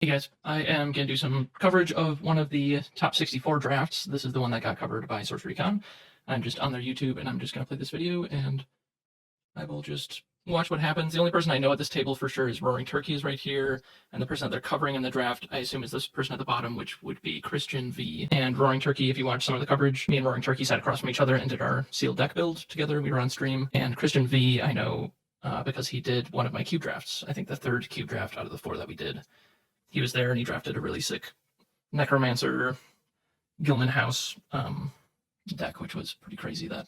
Hey guys, I am going to do some coverage of one of the top 64 drafts. This is the one that got covered by SorceryCon. I'm just on their YouTube and I'm just going to play this video and I will just watch what happens. The only person I know at this table for sure is Roaring Turkey is right here, and the person that they're covering in the draft, I assume, is this person at the bottom, which would be Christian V. And Roaring Turkey, if you watch some of the coverage, me and Roaring Turkey sat across from each other and did our sealed deck build together. We were on stream. And Christian V, I know because he did one of my cube drafts. I think the third cube draft out of the 4 that we did. He was there and he drafted a really sick Necromancer Gilman House deck, which was pretty crazy. That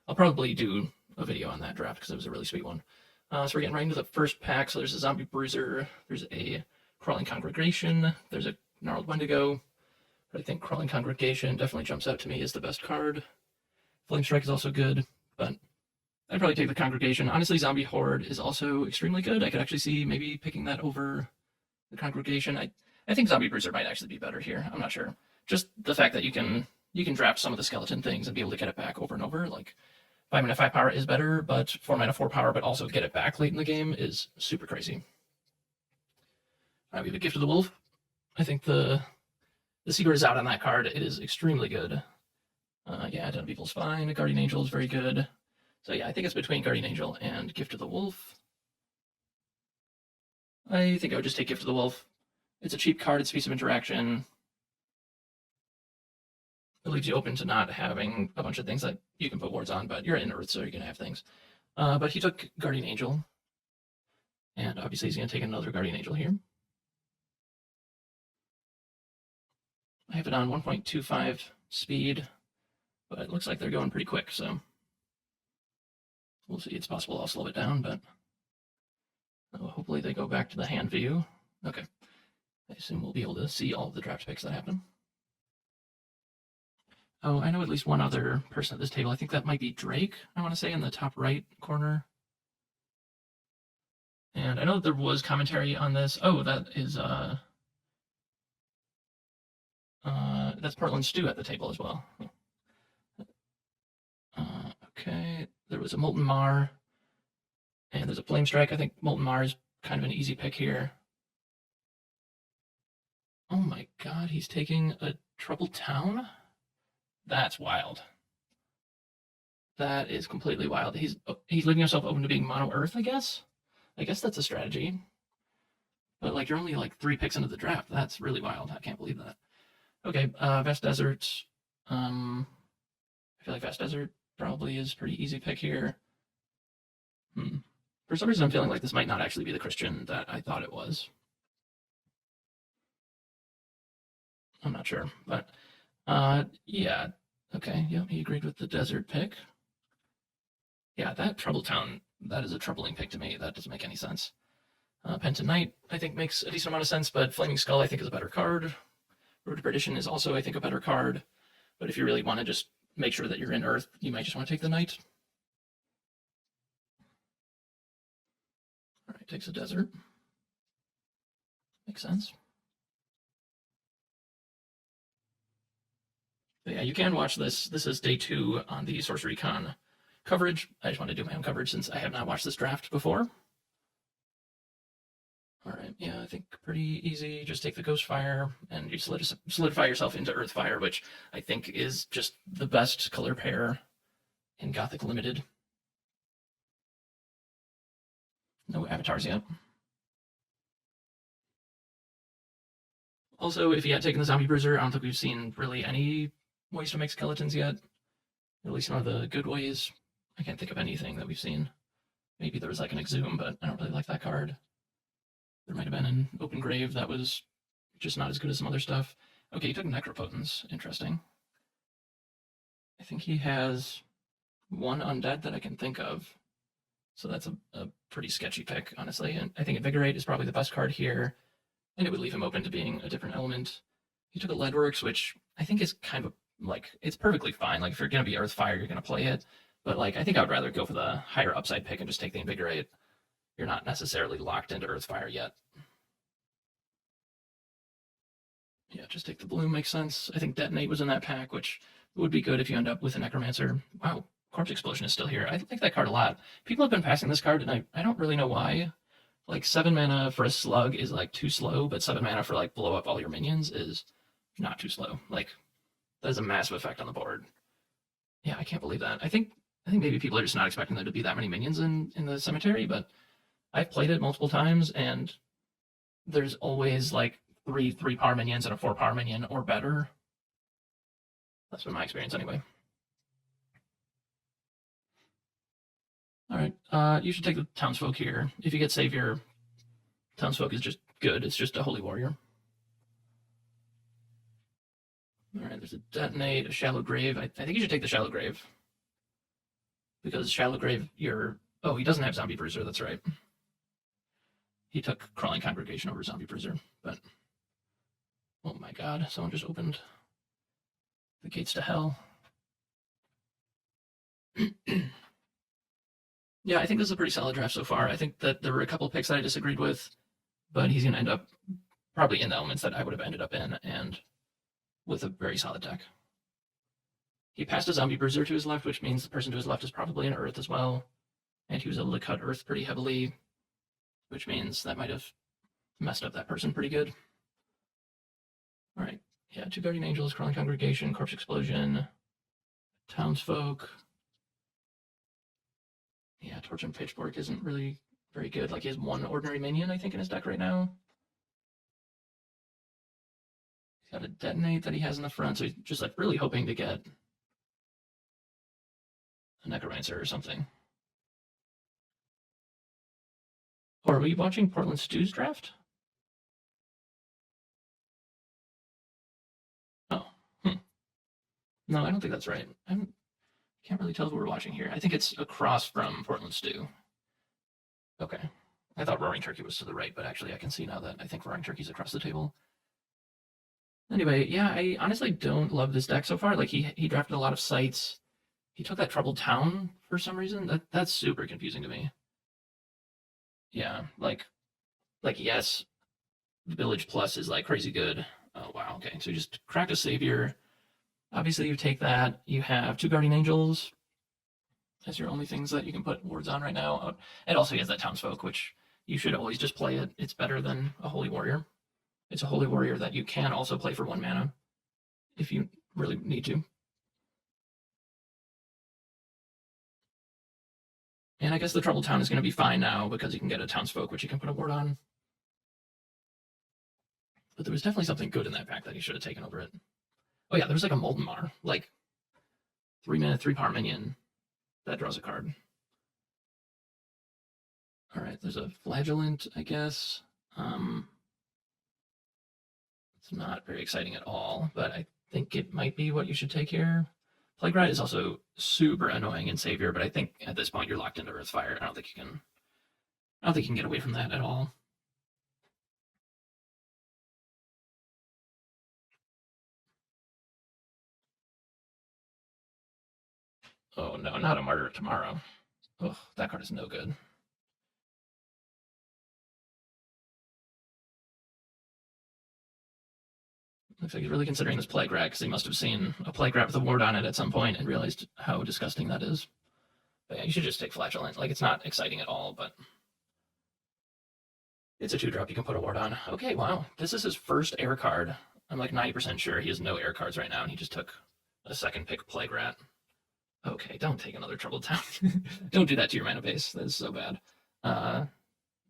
I'll probably do a video on that draft because it was a really sweet one. So we're getting right into the first pack. So there's a Zombie Bruiser, there's a Crawling Congregation, there's a Gnarled Wendigo. But I think Crawling Congregation definitely jumps out to me as the best card. Flame Strike is also good, but I'd probably take the Congregation. Honestly, Zombie Horde is also extremely good. I could actually see maybe picking that over the Congregation. I think Zombie Bruiser might actually be better here. I'm not sure. Just the fact that you can draft some of the skeleton things and be able to get it back over and over. Like 5 mana 5 power is better, but 4 mana 4 power, but also get it back late in the game is super crazy. All right, we have a Gift of the Wolf. I think the secret is out on that card. It is extremely good. Yeah, Den of Evil's fine. Guardian Angel is very good. So yeah, I think it's between Guardian Angel and Gift of the Wolf. I think I would just take Gift of the Wolf. It's a cheap card, it's piece of interaction. It leaves you open to not having a bunch of things that you can put wards on, but you're in Earth, so you're going to have things. But he took Guardian Angel, and obviously he's going to take another Guardian Angel here. I have it on 1.25 speed, but it looks like they're going pretty quick, so we'll see. It's possible I'll slow it down, but hopefully they go back to the hand view. Okay. I assume we'll be able to see all of the draft picks that happen. Oh, I know at least one other person at this table. I think that might be Drake, I want to say, in the top right corner. And I know that there was commentary on this. Oh, that is that's Portland Stew at the table as well. Okay, there was a Molten Mar, and there's a Flame Strike. I think Molten Mar is kind of an easy pick here. Oh my god, he's taking a Troubled Town? That's wild. That is completely wild. He's leaving himself open to being mono Earth, I guess? I guess that's a strategy. But like you're only like 3 picks into the draft. That's really wild. I can't believe that. Okay, Vast Desert. I feel like Vast Desert probably is a pretty easy pick here. For some reason I'm feeling like this might not actually be the Christian that I thought it was. I'm not sure, but yeah. Okay, yep, he agreed with the desert pick. Yeah, that Troubled Town, that is a troubling pick to me. That doesn't make any sense. Penitent Knight, I think, makes a decent amount of sense, but Flaming Skull, I think, is a better card. Road to Perdition is also, I think, a better card. But if you really want to just make sure that you're in Earth, you might just want to take the Knight. All right, takes a desert. Makes sense. But yeah, you can watch this. This is day 2 on the SorceryCon coverage. I just want to do my own coverage since I have not watched this draft before. All right, yeah, I think pretty easy. Just take the Ghostfire and you solidify yourself into Earthfire, which I think is just the best color pair in Gothic Limited. No avatars yet. Also, if he had taken the Zombie Bruiser, I don't think we've seen really any ways to make skeletons yet. At least none of the good ways. I can't think of anything that we've seen. Maybe there was like an Exhume, but I don't really like that card. There might have been an Open Grave that was just not as good as some other stuff. Okay, he took Necropotence. Interesting. I think he has 1 undead that I can think of. So that's a pretty sketchy pick, honestly. And I think Invigorate is probably the best card here. And it would leave him open to being a different element. He took a Leadworks, which I think is kind of like, it's perfectly fine. Like if you're going to be Earthfire, you're going to play it. But like, I think I would rather go for the higher upside pick and just take the Invigorate. You're not necessarily locked into Earthfire yet. Yeah, just take the Bloom, makes sense. I think Detonate was in that pack, which would be good if you end up with a Necromancer. Wow, Corpse Explosion is still here. I like that card a lot. People have been passing this card, and I don't really know why. Like 7 mana for a slug is like too slow, but 7 mana for like blow up all your minions is not too slow. Like that is a massive effect on the board. Yeah, I can't believe that. I think maybe people are just not expecting there to be that many minions in the cemetery, but I've played it multiple times and there's always like three power minions and a 4 power minion or better. That's been my experience anyway. All right, you should take the townsfolk here. If you get savior, townsfolk is just good. It's just a holy warrior. All right, there's a detonate, a shallow grave. I think you should take the shallow grave because shallow grave. Oh, he doesn't have zombie bruiser. That's right. He took crawling congregation over zombie bruiser, but oh my god, someone just opened the gates to hell. Yeah, I think this is a pretty solid draft so far. I think that there were a couple picks that I disagreed with, but he's going to end up probably in the elements that I would have ended up in and with a very solid deck. He passed a zombie bruiser to his left, which means the person to his left is probably an earth as well. And he was able to cut earth pretty heavily, which means that might have messed up that person pretty good. All right. Yeah, 2 guardian angels, crawling congregation, corpse explosion, townsfolk. Yeah, torch and pitchfork isn't really very good. Like he has 1 ordinary minion, I think, in his deck right now. He's got a detonate that he has in the front, so he's just like really hoping to get a necromancer or something. Or are we watching Portland Stew's draft? Oh, no, I don't think that's right. I can't really tell who we're watching here. I think it's across from Portland Stew. Okay. I thought Roaring Turkey was to the right, but actually I can see now that I think Roaring Turkey's across the table. Anyway, yeah, I honestly don't love this deck so far. Like he drafted a lot of sites. He took that Troubled Town for some reason. That's super confusing to me. Yeah, like yes, Village Plus is like crazy good. Oh wow, okay. So you just cracked a savior. Obviously you take that. You have 2 guardian angels as your only things that you can put wards on right now. And also he has that townsfolk, which you should always just play it. It's better than a holy warrior. It's a holy warrior that you can also play for 1 mana if you really need to. And I guess the Troubled Town is going to be fine now because you can get a townsfolk, which you can put a ward on. But there was definitely something good in that pack that he should have taken over it. Oh yeah, there was like a Molten Mar, like 3 mana, 3 power minion that draws a card. All right, there's a Flagellant, I guess. It's not very exciting at all, but I think it might be what you should take here. Plague Ride is also super annoying in Savior, but I think at this point you're locked into Earthfire. I don't think you can get away from that at all. Oh no, not a Martyr of Tomorrow. Oh, that card is no good. Looks like he's really considering this Plague Rat because he must have seen a Plague Rat with a ward on it at some point and realized how disgusting that is. But yeah, you should just take Flagellant. Like, it's not exciting at all, but it's a 2-drop you can put a ward on. Okay, wow. This is his first air card. I'm like 90% sure he has no air cards right now, and he just took a second pick Plague Rat. Okay, don't take another Troubled Town. Don't do that to your mana base. That is so bad.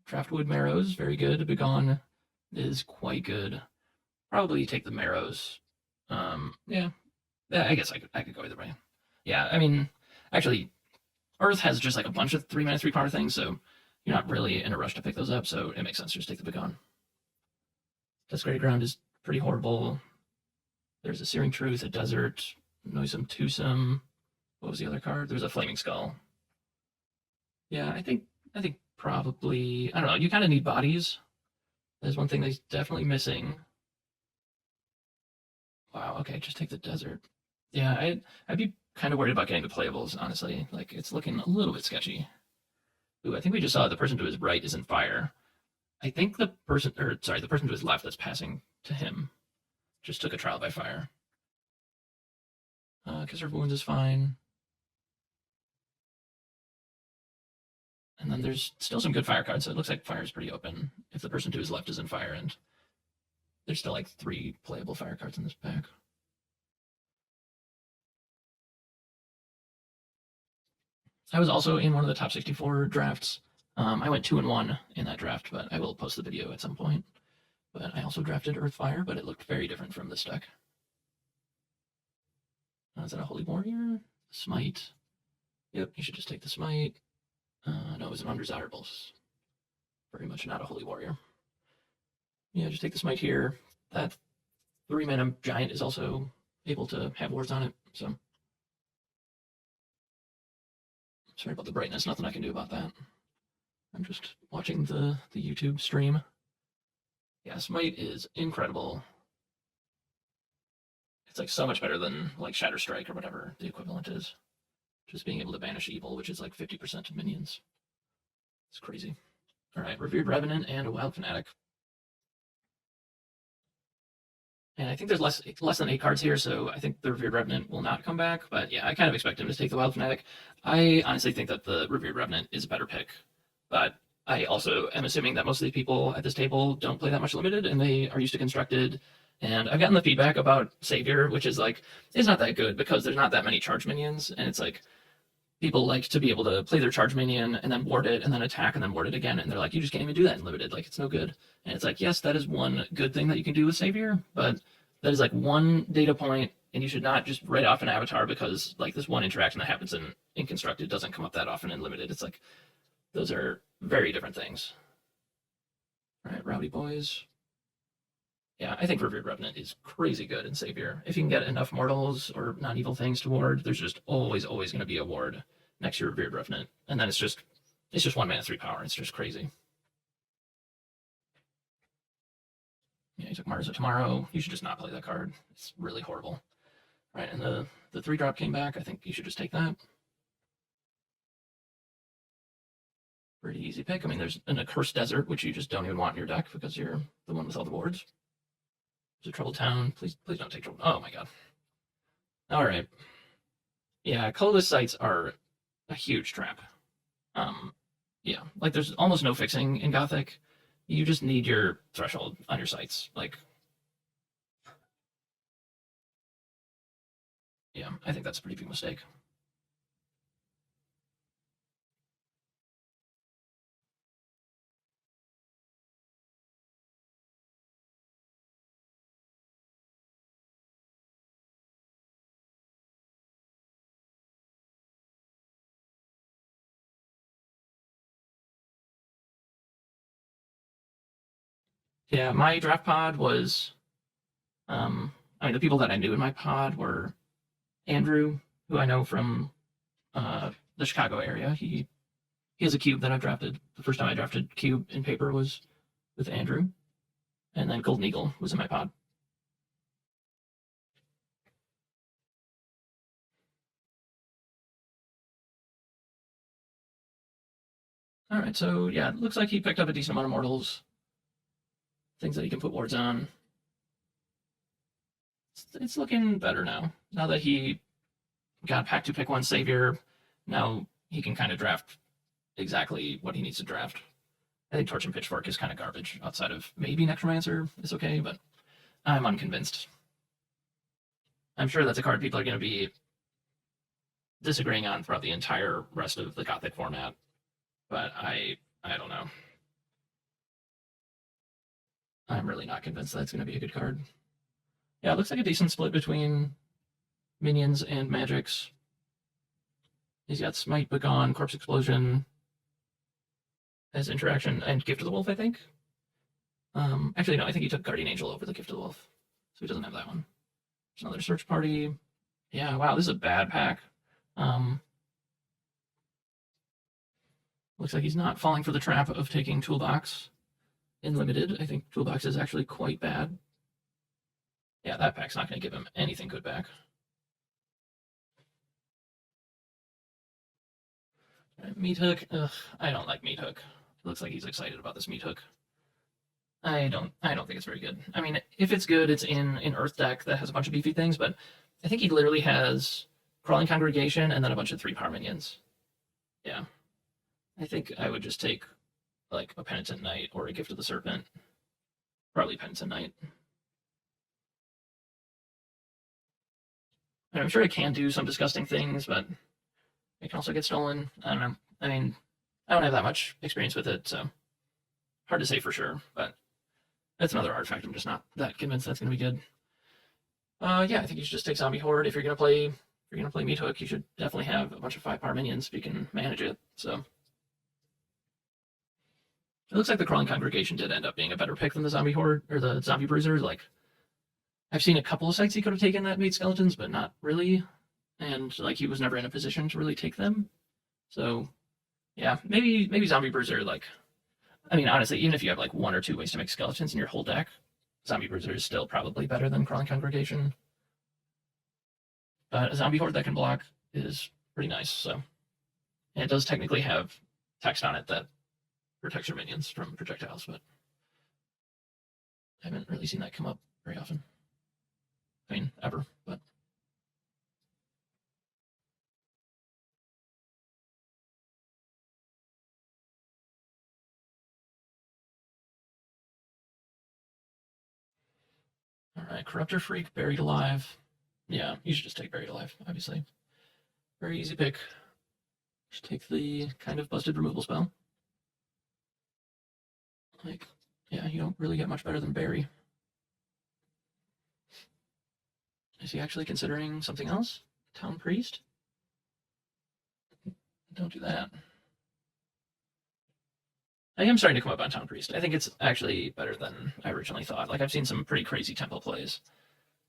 Draftwood Marrows, very good. Begone is quite good. Probably take the Marrows. Yeah, I guess I could go either way. Yeah, I mean, actually, Earth has just like a bunch of 3 mana, 3 power things, so you're not really in a rush to pick those up, so it makes sense to just take the Begone. Desecrated Ground is pretty horrible. There's a Searing Truth, a Desert, Noisome Twosome. What was the other card? There's a Flaming Skull. Yeah, I think probably, I don't know, you kind of need bodies. There's one thing that's definitely missing. Wow, okay, just take the Desert. Yeah, I'd be kind of worried about getting the playables, honestly. Like, it's looking a little bit sketchy. Ooh, I think we just saw the person to his right is in fire. I think the person to his left that's passing to him just took a trial by fire. Kiss of Wounds is fine. And then there's still some good fire cards, so it looks like fire is pretty open if the person to his left is in fire, and there's still like 3 playable fire cards in this pack. I was also in one of the top 64 drafts. I went 2-1 in that draft, but I will post the video at some point. But I also drafted Earthfire, but it looked very different from this deck. Is that a Holy Warrior? Smite. Yep, you should just take the Smite. No, it was an Undesirables. Very much not a Holy Warrior. Yeah, just take the Smite here. That 3-mana giant is also able to have wards on it, so. Sorry about the brightness, nothing I can do about that. I'm just watching the YouTube stream. Yeah, Smite is incredible. It's like so much better than like Shatter Strike or whatever the equivalent is. Just being able to banish evil, which is like 50% of minions. It's crazy. Alright, Revered Revenant and a Wild Fanatic. And I think there's less than 8 cards here, so I think the Revered Revenant will not come back. But yeah, I kind of expect him to take the Wild Fanatic. I honestly think that the Revered Revenant is a better pick. But I also am assuming that most of the people at this table don't play that much limited, and they are used to constructed. And I've gotten the feedback about Savior, which is like, it's not that good because there's not that many charge minions, and it's like, people like to be able to play their charge minion and then ward it and then attack and then ward it again, and they're like, you just can't even do that in limited, like it's no good. And it's like, yes, that is one good thing that you can do with Savior, but that is like one data point, and you should not just write off an avatar because like this one interaction that happens in constructed doesn't come up that often in limited. It's like, those are very different things. All right, Rowdy Boys. Yeah, I think Revered Revenant is crazy good in Savior. If you can get enough mortals or non-evil things to ward, there's just always going to be a ward next to Revered Revenant. And then it's just 1 mana 3 power. It's just crazy. Yeah, he took Mars of Tomorrow. You should just not play that card. It's really horrible. Right, and the 3-drop came back. I think you should just take that. Pretty easy pick. I mean, there's an Accursed Desert, which you just don't even want in your deck because you're the one with all the wards. There's a Troubled Town. Please don't take Troubled. Oh my god. All right. Yeah, colorless sites are a huge trap. Yeah, like there's almost no fixing in Gothic. You just need your threshold on your sites. Like, yeah, I think that's a pretty big mistake. Yeah, my draft pod was, I mean, the people that I knew in my pod were Andrew, who I know from the Chicago area. He has a cube that I've drafted. The first time I drafted cube in paper was with Andrew, and then Golden Eagle was in my pod. All right, so yeah, it looks like he picked up a decent amount of mortals, things that he can put wards on. It's looking better now. Now that he got Pack 2 Pick 1 Savior, now he can kind of draft exactly what he needs to draft. I think Torch and Pitchfork is kind of garbage. Outside of maybe Necromancer is okay, but I'm unconvinced. I'm sure that's a card people are going to be disagreeing on throughout the entire rest of the Gothic format, but I don't know. I'm really not convinced that's going to be a good card. Yeah, it looks like a decent split between minions and magics. He's got Smite, Begone, Corpse Explosion as interaction, and Gift of the Wolf, I think. Actually, no, I think he took Guardian Angel over the Gift of the Wolf, so he doesn't have that one. There's another Search Party. Yeah, wow, this is a bad pack. Looks like he's not falling for the trap of taking Toolbox in limited. I think Toolbox is actually quite bad. Yeah, that pack's not going to give him anything good back. Right, Meat Hook. Ugh, I don't like Meat Hook. It looks like he's excited about this Meat Hook. I don't think it's very good. I mean, if it's good, it's in an Earth deck that has a bunch of beefy things, but I think he literally has Crawling Congregation and then a bunch of 3-power minions. Yeah. I think I would just take like a Penitent Knight or a Gift of the Serpent. Probably Penitent Knight. And I'm sure it can do some disgusting things, but it can also get stolen. I don't know. I mean, I don't have that much experience with it, so hard to say for sure, but that's another artifact. I'm just not that convinced that's going to be good. Yeah, I think you should just take Zombie Horde. If you're going to play Meat Hook, you should definitely have a bunch of 5-power minions if you can manage it. So it looks like the Crawling Congregation did end up being a better pick than the Zombie Horde or the Zombie Bruiser. Like, I've seen a couple of sites he could have taken that made skeletons, but not really. And like he was never in a position to really take them. So yeah, maybe Zombie Bruiser, like, I mean, honestly, even if you have like 1 or 2 ways to make skeletons in your whole deck, Zombie Bruiser is still probably better than Crawling Congregation. But a Zombie Horde that can block is pretty nice. So, and it does technically have text on it that protects your minions from projectiles, but I haven't really seen that come up very often. I mean, ever, but. All right, Corruptor Freak, Buried Alive. Yeah, you should just take Buried Alive, obviously. Very easy pick. Just take the kind of busted removal spell. Like, yeah, you don't really get much better than Bury. Is he actually considering something else? Town Priest? Don't do that. I am starting to come up on Town Priest. I think it's actually better than I originally thought. Like, I've seen some pretty crazy tempo plays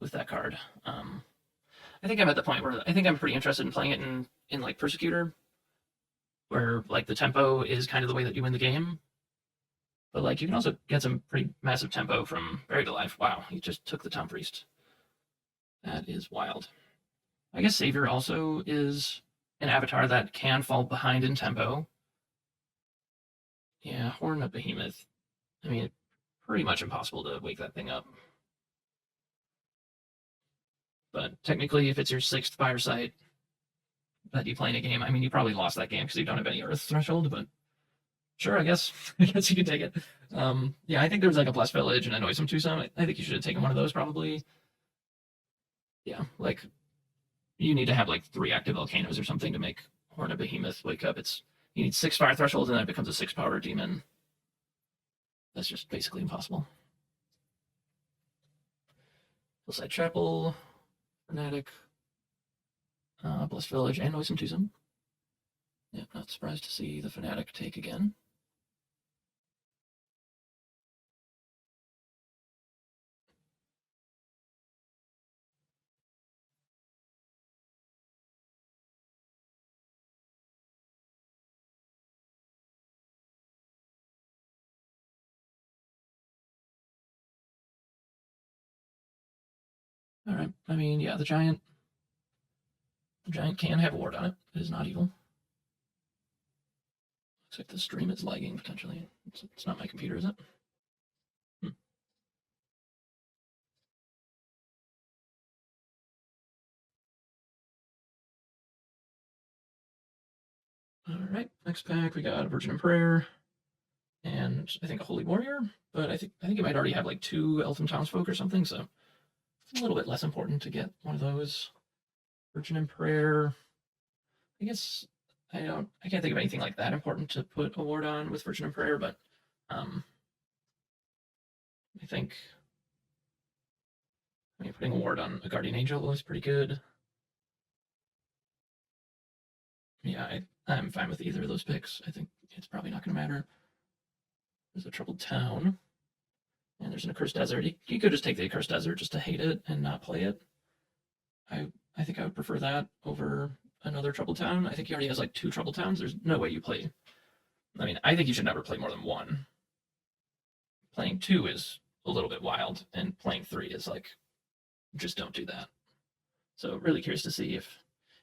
with that card. I think I'm at the point where I think I'm pretty interested in playing it in like Persecutor, where like the tempo is kind of the way that you win the game. But like you can also get some pretty massive tempo from Buried Alive. Wow, he just took the Town Priest. That is wild. I guess Savior also is an avatar that can fall behind in tempo. Yeah, Horn of Behemoth. I mean, pretty much impossible to wake that thing up. But technically, if it's your 6th fire site that you play in a game, I mean, you probably lost that game because you don't have any Earth Threshold, but sure, I guess. I guess you can take it. Yeah, I think there was like a Blessed Village and a Noisome Twosome. I think you should have taken one of those probably. Yeah, like, you need to have like 3 active Volcanoes or something to make Horn of Behemoth wake up. You need 6 fire thresholds and then it becomes a 6-power demon. That's just basically impossible. Hillside Chapel, Fanatic, Blessed Village, and Noisome Twosome. Yeah, not surprised to see the Fanatic take again. All right. I mean, yeah, the giant can have a ward on it. It is not evil. Looks like the stream is lagging potentially. It's not my computer, is it? All right. Next pack, we got a Virgin and Prayer, and I think a Holy Warrior. But I think it might already have like 2 Eltham Townsfolk or something, so it's a little bit less important to get one of those. Virgin and Prayer. I guess I can't think of anything like that important to put a ward on with Virgin and Prayer, but I think putting a ward on a Guardian Angel is pretty good. Yeah, I'm fine with either of those picks. I think it's probably not going to matter. There's a Troubled Town, and there's an Accursed Desert. You could just take the Accursed Desert just to hate it and not play it. I think I would prefer that over another Troubled Town. I think he already has like 2 Troubled Towns. There's no way you play. I mean, I think you should never play more than 1. Playing 2 is a little bit wild, and playing 3 is like, just don't do that. So really curious to see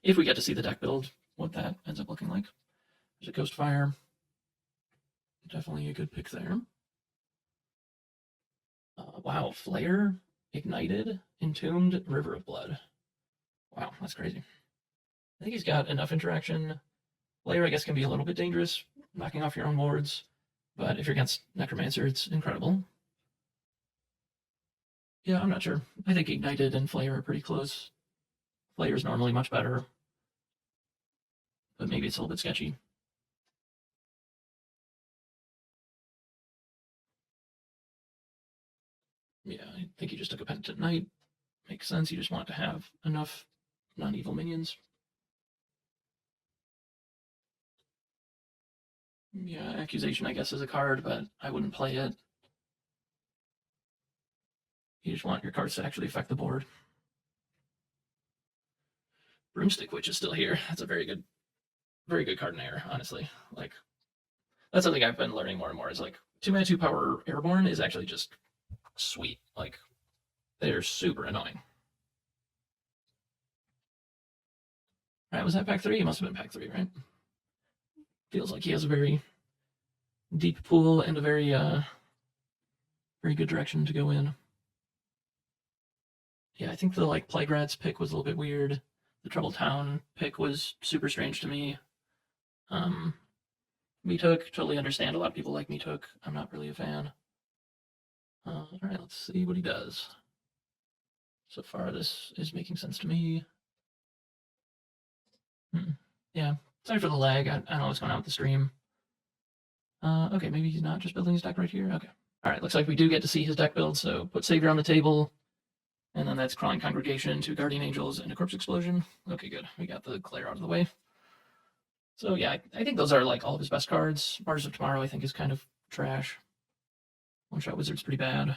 if we get to see the deck build, what that ends up looking like. There's a Ghostfire. Definitely a good pick there. Wow, Flare, Ignited, Entombed, River of Blood. Wow, that's crazy. I think he's got enough interaction. Flare, I guess, can be a little bit dangerous knocking off your own wards. But if you're against Necromancer, it's incredible. Yeah, I'm not sure. I think Ignited and Flayer are pretty close. Flayer's normally much better, but maybe it's a little bit sketchy. Yeah, I think he just took a Penitent Knight. Makes sense, you just want to have enough non-evil minions. Yeah, Accusation, I guess, is a card, but I wouldn't play it. You just want your cards to actually affect the board. Broomstick Witch is still here. That's a very good card in air, honestly. Like, that's something I've been learning more and more, is like 2-mana 2-power Airborne is actually just sweet. Like, they're super annoying. All right, was that pack 3? It must have been pack 3, right? Feels like he has a very deep pool and a very good direction to go in. Yeah, I think the like Plague Rats pick was a little bit weird. The Troubled Town pick was super strange to me. Meatook, totally understand. A lot of people like Meatook. I'm not really a fan. All right, let's see what he does. So far, this is making sense to me. Yeah, sorry for the lag. I don't know what's going on with the stream. Okay, maybe he's not just building his deck right here. Okay. All right, looks like we do get to see his deck build. So put Savior on the table. And then that's Crawling Congregation, 2 Guardian Angels, and a Corpse Explosion. Okay, good. We got the Claire out of the way. So yeah, I think those are like all of his best cards. Martyrs of Tomorrow, I think, is kind of trash. One-Shot Wizard's pretty bad.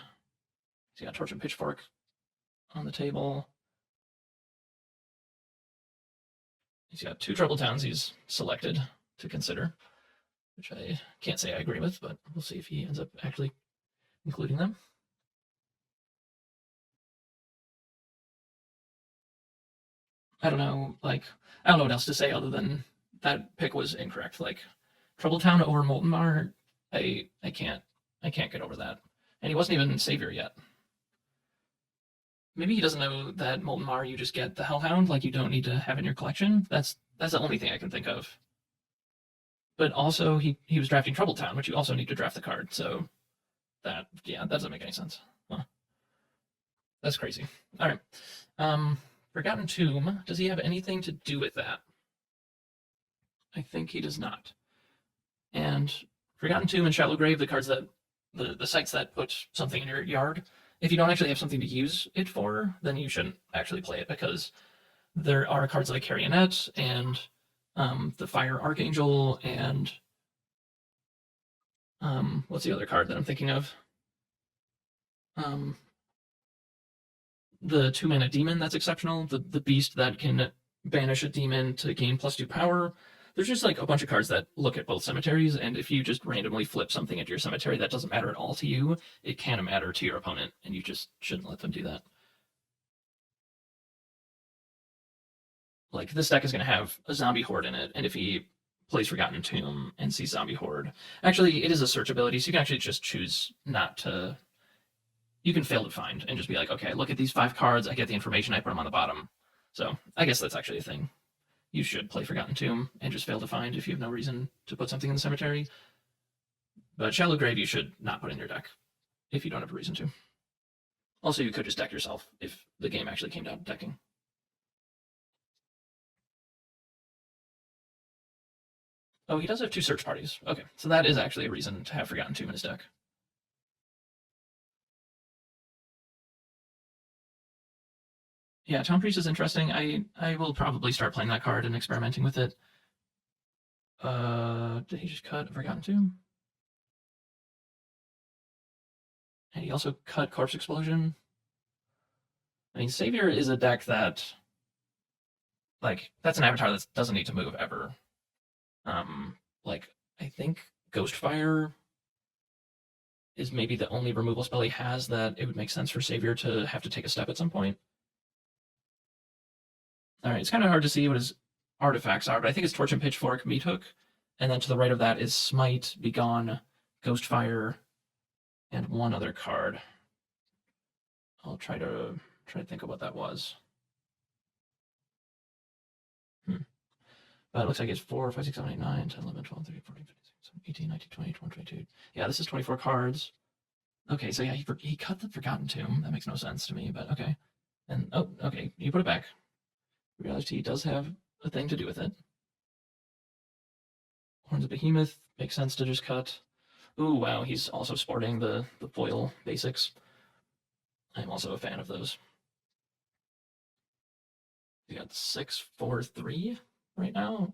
He's got Torch and Pitchfork on the table. He's got 2 Troubled Towns he's selected to consider, which I can't say I agree with, but we'll see if he ends up actually including them. I don't know, like, I don't know what else to say other than that pick was incorrect. Like, Troubled Town over Molten Mar, I can't get over that. And he wasn't even Savior yet. Maybe he doesn't know that Molten Mar you just get the Hellhound, like you don't need to have in your collection. That's the only thing I can think of. But also he was drafting Troubled Town, which you also need to draft the card. So that doesn't make any sense. Huh. That's crazy. All right. Forgotten Tomb, does he have anything to do with that? I think he does not. And Forgotten Tomb and Shallow Grave, the cards that the sites that put something in your yard, if you don't actually have something to use it for, then you shouldn't actually play it, because there are cards like Carrionet and the Fire Archangel and what's the other card that I'm thinking of? The 2-mana demon that's exceptional, the beast that can banish a demon to gain +2 power. There's just like a bunch of cards that look at both cemeteries, and if you just randomly flip something into your cemetery that doesn't matter at all to you, it can matter to your opponent, and you just shouldn't let them do that. Like, this deck is going to have a Zombie Horde in it, and if he plays Forgotten Tomb and sees Zombie Horde, actually, it is a search ability, so you can actually just choose not to. You can fail to find and just be like, okay, look at these 5 cards, I get the information, I put them on the bottom. So I guess that's actually a thing. You should play Forgotten Tomb and just fail to find if you have no reason to put something in the cemetery. But Shallow Grave you should not put in your deck if you don't have a reason to. Also, you could just deck yourself if the game actually came down to decking. Oh, he does have 2 search parties. Okay, so that is actually a reason to have Forgotten Tomb in his deck. Yeah, Town Priest is interesting. I will probably start playing that card and experimenting with it. Did he just cut Forgotten Tomb? And he also cut Corpse Explosion. I mean, Savior is a deck that, like, that's an avatar that doesn't need to move ever. Like, I think Ghostfire is maybe the only removal spell he has that it would make sense for Savior to have to take a step at some point. All right, it's kind of hard to see what his artifacts are, but I think it's Torch and Pitchfork, Meathook, and then to the right of that is Smite, Begone, Ghostfire, and one other card. I'll try to think of what that was. But it looks like it's 4, 5, 6, 7, 8, 9, 10, 11, 12, 13, 14, 15, 16, 18, 19, 20, 21, 22. Yeah, this is 24 cards. Okay, so yeah, he cut the Forgotten Tomb. That makes no sense to me, but okay. And, oh, okay, you put it back. Realized he does have a thing to do with it. Horns of Behemoth, makes sense to just cut. Ooh, wow, he's also sporting the foil basics. I'm also a fan of those. We got 6, 4, 3 right now.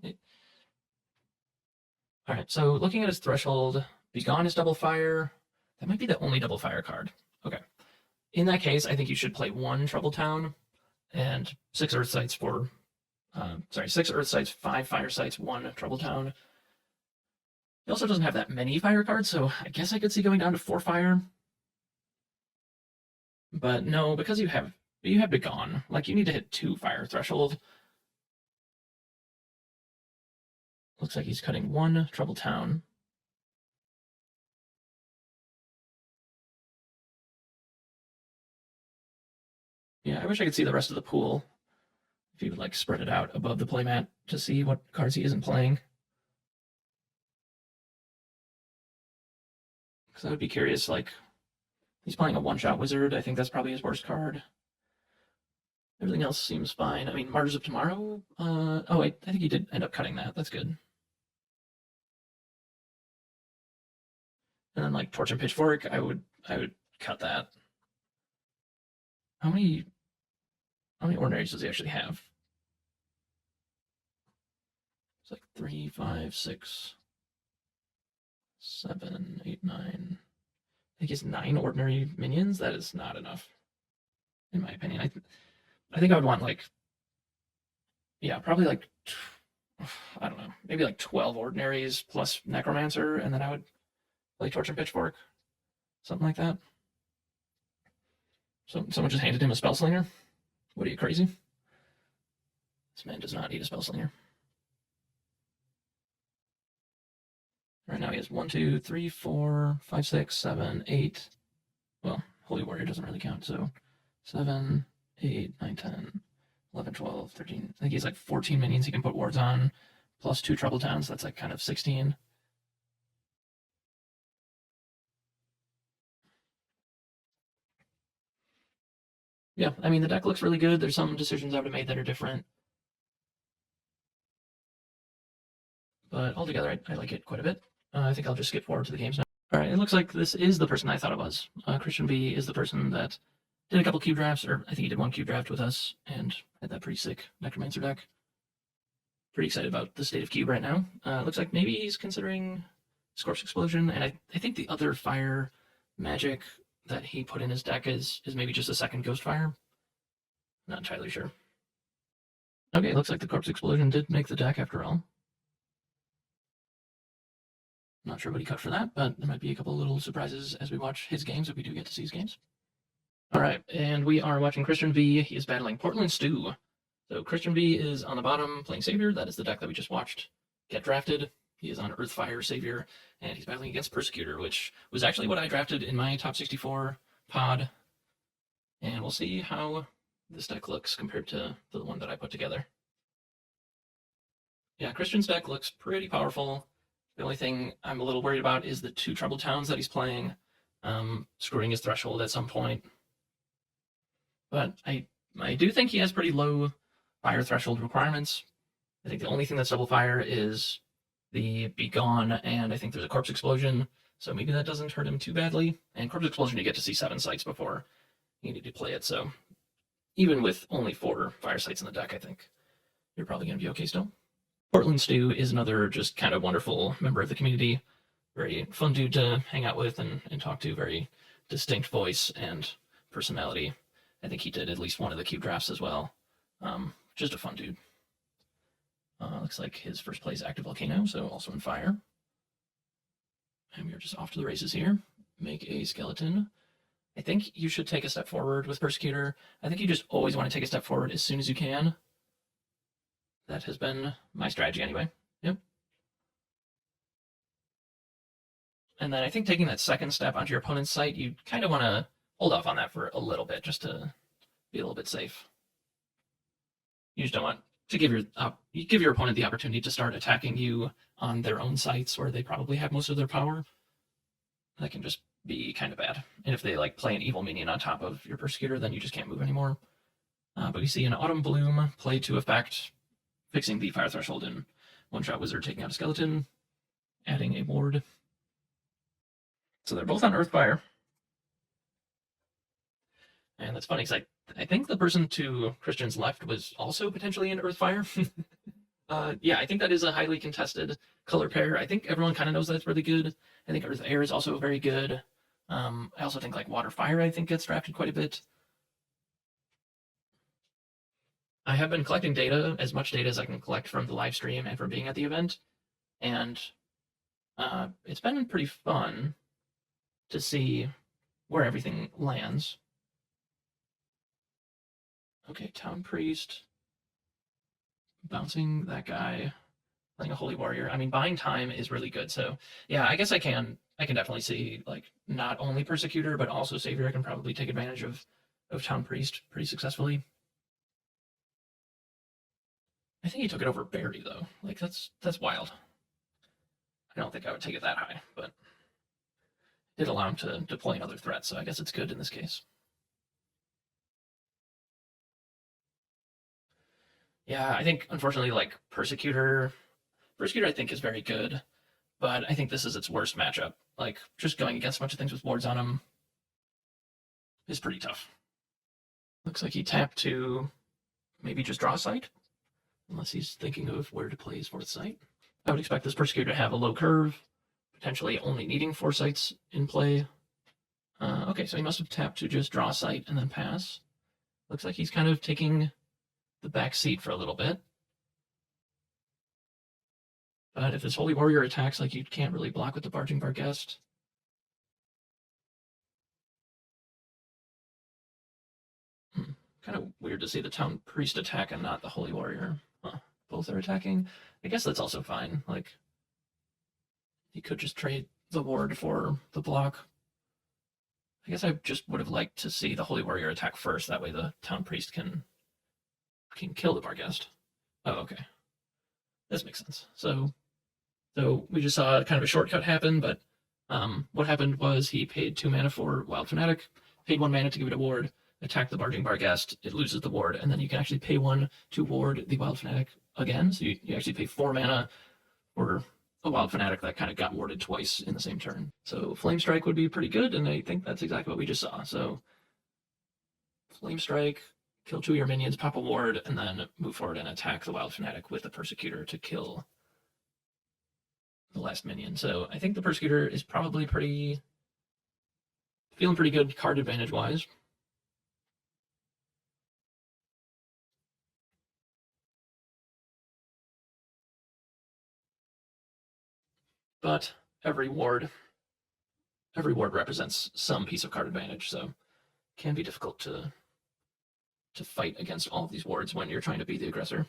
All right, so looking at his threshold, Begone is double fire. That might be the only double fire card. Okay. In that case, I think you should play 1 Trouble Town and 6 Earth Sites for, 6 Earth Sites, 5 Fire Sites, 1 Trouble Town. He also doesn't have that many fire cards, so I guess I could see going down to 4 fire. But no, because you have Begone, like you need to hit 2 fire threshold. Looks like he's cutting 1 Trouble Town. Yeah, I wish I could see the rest of the pool. If he would like spread it out above the playmat to see what cards he isn't playing. Because I would be curious, like, he's playing a one-shot wizard. I think that's probably his worst card. Everything else seems fine. I mean, Martyrs of Tomorrow? Oh, wait, I think he did end up cutting that. That's good. And then, like, Torch and Pitchfork, I would cut that. How many ordinaries does he actually have? It's like 3, 5, 6, 7, 8, 9. I think he has 9 ordinary minions. That is not enough, in my opinion. I think I would want like, yeah, probably like, I don't know, maybe like 12 ordinaries plus Necromancer, and then I would play Torch and Pitchfork, something like that. So someone just handed him a Spellslinger. What are you, crazy? This man does not need a Spellslinger. Right now he has 1, 2, 3, 4, 5, 6, 7, 8. Well, Holy Warrior doesn't really count, so 7, 8, 9, 10, 11, 12, 13. I think he's like 14 minions he can put wards on, plus 2 Trouble Towns. That's like kind of 16. Yeah, I mean, the deck looks really good. There's some decisions I would have made that are different. But altogether, I like it quite a bit. I think I'll just skip forward to the games now. All right, it looks like this is the person I thought it was. Christian B is the person that did a couple cube drafts, or I think he did 1 cube draft with us, and had that pretty sick Necromancer deck. Pretty excited about the state of cube right now. Looks like maybe he's considering Scorch Explosion, and I think the other fire magic that he put in his deck is maybe just a second Ghost Fire. Not entirely sure. Okay, looks like the Corpse Explosion did make the deck after all. Not sure what he cut for that, but there might be a couple little surprises as we watch his games, if we do get to see his games. All right, and we are watching Christian V. He is battling Portland Stew. So Christian V is on the bottom playing Savior. That is the deck that we just watched get drafted. He is on Earthfire Savior, and he's battling against Persecutor, which was actually what I drafted in my top 64 pod. And we'll see how this deck looks compared to the one that I put together. Yeah, Christian's deck looks pretty powerful. The only thing I'm a little worried about is the 2 Troubled Towns that he's playing, screwing his threshold at some point. But I do think he has pretty low fire threshold requirements. I think the only thing that's double fire is the Begone, and I think there's a Corpse Explosion, so maybe that doesn't hurt him too badly. And Corpse Explosion, you get to see 7 sites before you need to play it, so even with only 4 fire sites in the deck, I think you're probably going to be okay still. Portland Stew is another just kind of wonderful member of the community. Very fun dude to hang out with and talk to. Very distinct voice and personality. I think he did at least one of the cube drafts as well. Just a fun dude. Looks like his first play is Active Volcano, so also in fire. And we're just off to the races here. Make a skeleton. I think you should take a step forward with Persecutor. I think you just always want to take a step forward as soon as you can. That has been my strategy anyway. Yep. And then I think taking that second step onto your opponent's site, you kind of want to hold off on that for a little bit, just to be a little bit safe. You just don't want to give your opponent the opportunity to start attacking you on their own sites where they probably have most of their power. That can just be kind of bad. And if they like play an evil minion on top of your Persecutor, then you just can't move anymore. But we see an Autumn Bloom play to effect, fixing the Fire Threshold in one-shot Wizard, taking out a skeleton, adding a ward. So they're both on Earthfire. And that's funny because I think the person to Christian's left was also potentially in Earthfire. Yeah, I think that is a highly contested color pair. I think everyone kind of knows that's really good. I think Earth Air is also very good. I also think like Water Fire, I think, gets drafted quite a bit. I have been collecting data, as much data as I can collect from the live stream and from being at the event, and it's been pretty fun to see where everything lands. Okay, Town Priest, bouncing that guy, playing a Holy Warrior. I mean, buying time is really good. So yeah, I guess I can definitely see like not only Persecutor but also Savior. I can probably take advantage of Town Priest pretty successfully. I think he took it over Barry though. Like that's wild. I don't think I would take it that high, but it did allow him to deploy another threat, so I guess it's good in this case. Yeah, I think unfortunately like Persecutor I think is very good, but I think this is its worst matchup. Like just going against a bunch of things with wards on him is pretty tough. Looks like he tapped to maybe just draw a site, unless he's thinking of where to play his fourth site. I would expect this Persecutor to have a low curve, potentially only needing 4 sites in play. Okay, so he must have tapped to just draw a site and then pass. Looks like he's kind of taking the back seat for a little bit. But if this Holy Warrior attacks, like you can't really block with the Barging Barghest. Kind of weird to see the Town Priest attack and not the Holy Warrior. Huh. Both are attacking. I guess that's also fine. Like, he could just trade the ward for the block. I guess I just would have liked to see the Holy Warrior attack first. That way the Town Priest can kill the Barghest. Oh, okay. This makes sense. So we just saw kind of a shortcut happen, but what happened was he paid 2 mana for Wild Fanatic, paid 1 mana to give it a ward, attack the Barging Barghest, it loses the ward, and then you can actually pay 1 to ward the Wild Fanatic again. So you actually pay 4 mana for a Wild Fanatic that kind of got warded twice in the same turn. So Flame Strike would be pretty good, and I think that's exactly what we just saw. So Flame Strike, kill 2 of your minions, pop a ward, and then move forward and attack the Wild Fanatic with the Persecutor to kill the last minion. So I think the Persecutor is probably feeling pretty good card advantage wise. But every ward represents some piece of card advantage, so it can be difficult to fight against all of these wards when you're trying to be the aggressor.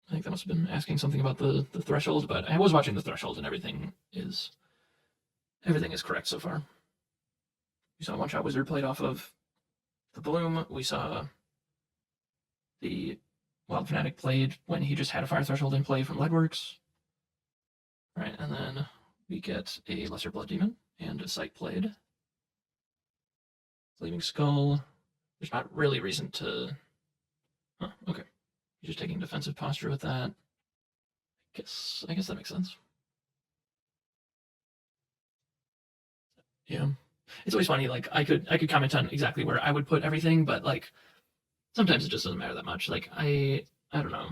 I think that must have been asking something about the threshold, but I was watching the threshold and everything is correct so far. We saw One-Shot Wizard played off of the Bloom. We saw the Wild Fanatic played when he just had a Fire Threshold in play from Leadworks. Right, and then we get a Lesser Blood Demon and a Site played. Flaming Skull. There's not really reason to... Huh, okay. He's just taking defensive posture with that. I guess that makes sense. Yeah. It's always funny, like I could comment on exactly where I would put everything, but like sometimes it just doesn't matter that much. Like I don't know.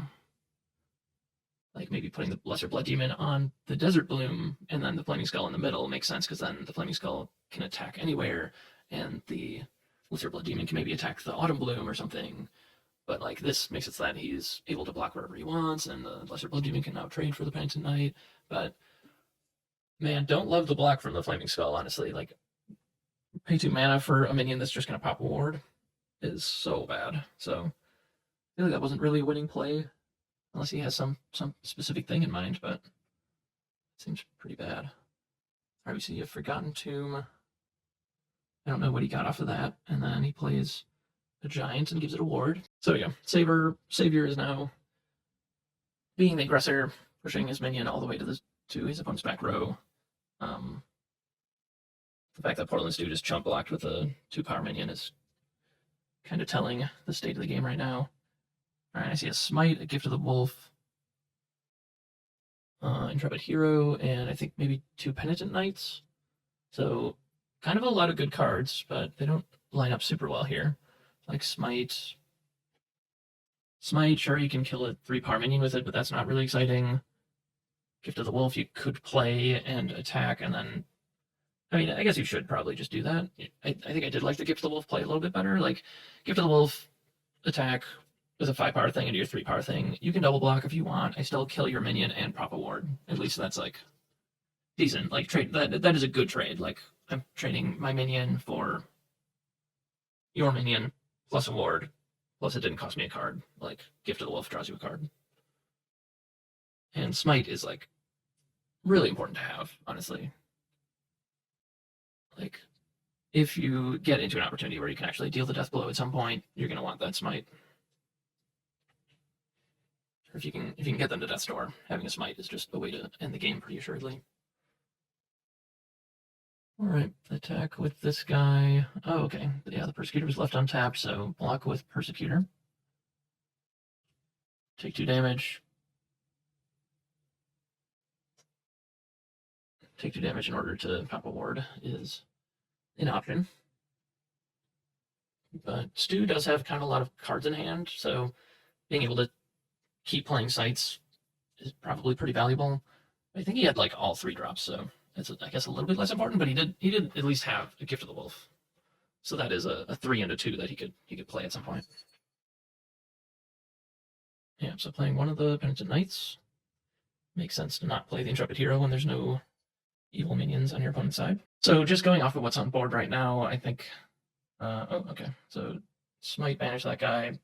Like maybe putting the Lesser Blood Demon on the Desert Bloom and then the Flaming Skull in the middle makes sense because then the Flaming Skull can attack anywhere and the Lesser Blood Demon can maybe attack the Autumn Bloom or something. But like this makes it so that he's able to block wherever he wants and the Lesser Blood Demon can now trade for the Penitent Knight. But man, don't love the block from the Flaming Skull, honestly. Like pay 2 mana for a minion that's just going to pop a ward is so bad. So I feel like that wasn't really a winning play unless he has some specific thing in mind, but it seems pretty bad. All right, we see a Forgotten Tomb. I don't know what he got off of that, and then he plays a giant and gives it a ward. So yeah, Savior is now being the aggressor, pushing his minion all the way to his opponent's back row. The fact that Portland's dude is chump blocked with a 2-power minion is kind of telling the state of the game right now. All right, I see a Smite, a Gift of the Wolf, Intrepid Hero, and I think maybe 2 Penitent Knights. So kind of a lot of good cards, but they don't line up super well here. Like Smite, sure, you can kill a 3-power minion with it, but that's not really exciting. Gift of the Wolf you could play and attack, and then, I mean, I guess you should probably just do that. I think I did like the Gift of the Wolf play a little bit better. Like, Gift of the Wolf, attack with a 5-power thing into your 3-power thing. You can double block if you want. I still kill your minion and pop a ward. At least that's, like, decent. Like, trade that is a good trade. Like, I'm trading my minion for your minion plus a ward, plus it didn't cost me a card. Like, Gift of the Wolf draws you a card. And Smite is, like, really important to have, honestly. Like, if you get into an opportunity where you can actually deal the death blow at some point, you're going to want that Smite. Or if you can get them to Death's Door, having a Smite is just a way to end the game pretty assuredly. Alright, attack with this guy. Oh, okay. Yeah, the Persecutor was left untapped, so block with Persecutor. Take 2 damage. Take 2 damage in order to pop a ward is an option. But Stu does have kind of a lot of cards in hand, so being able to keep playing sites is probably pretty valuable. I think he had like all 3 drops, so it's I guess a little bit less important, but he did at least have a Gift of the Wolf. So that is a 3 and a 2 that he could play at some point. Yeah, so playing one of the Penitent Knights makes sense to not play the Intrepid Hero when there's no evil minions on your opponent's side. So just going off of what's on board right now, I think oh, okay. So Smite, banish that guy.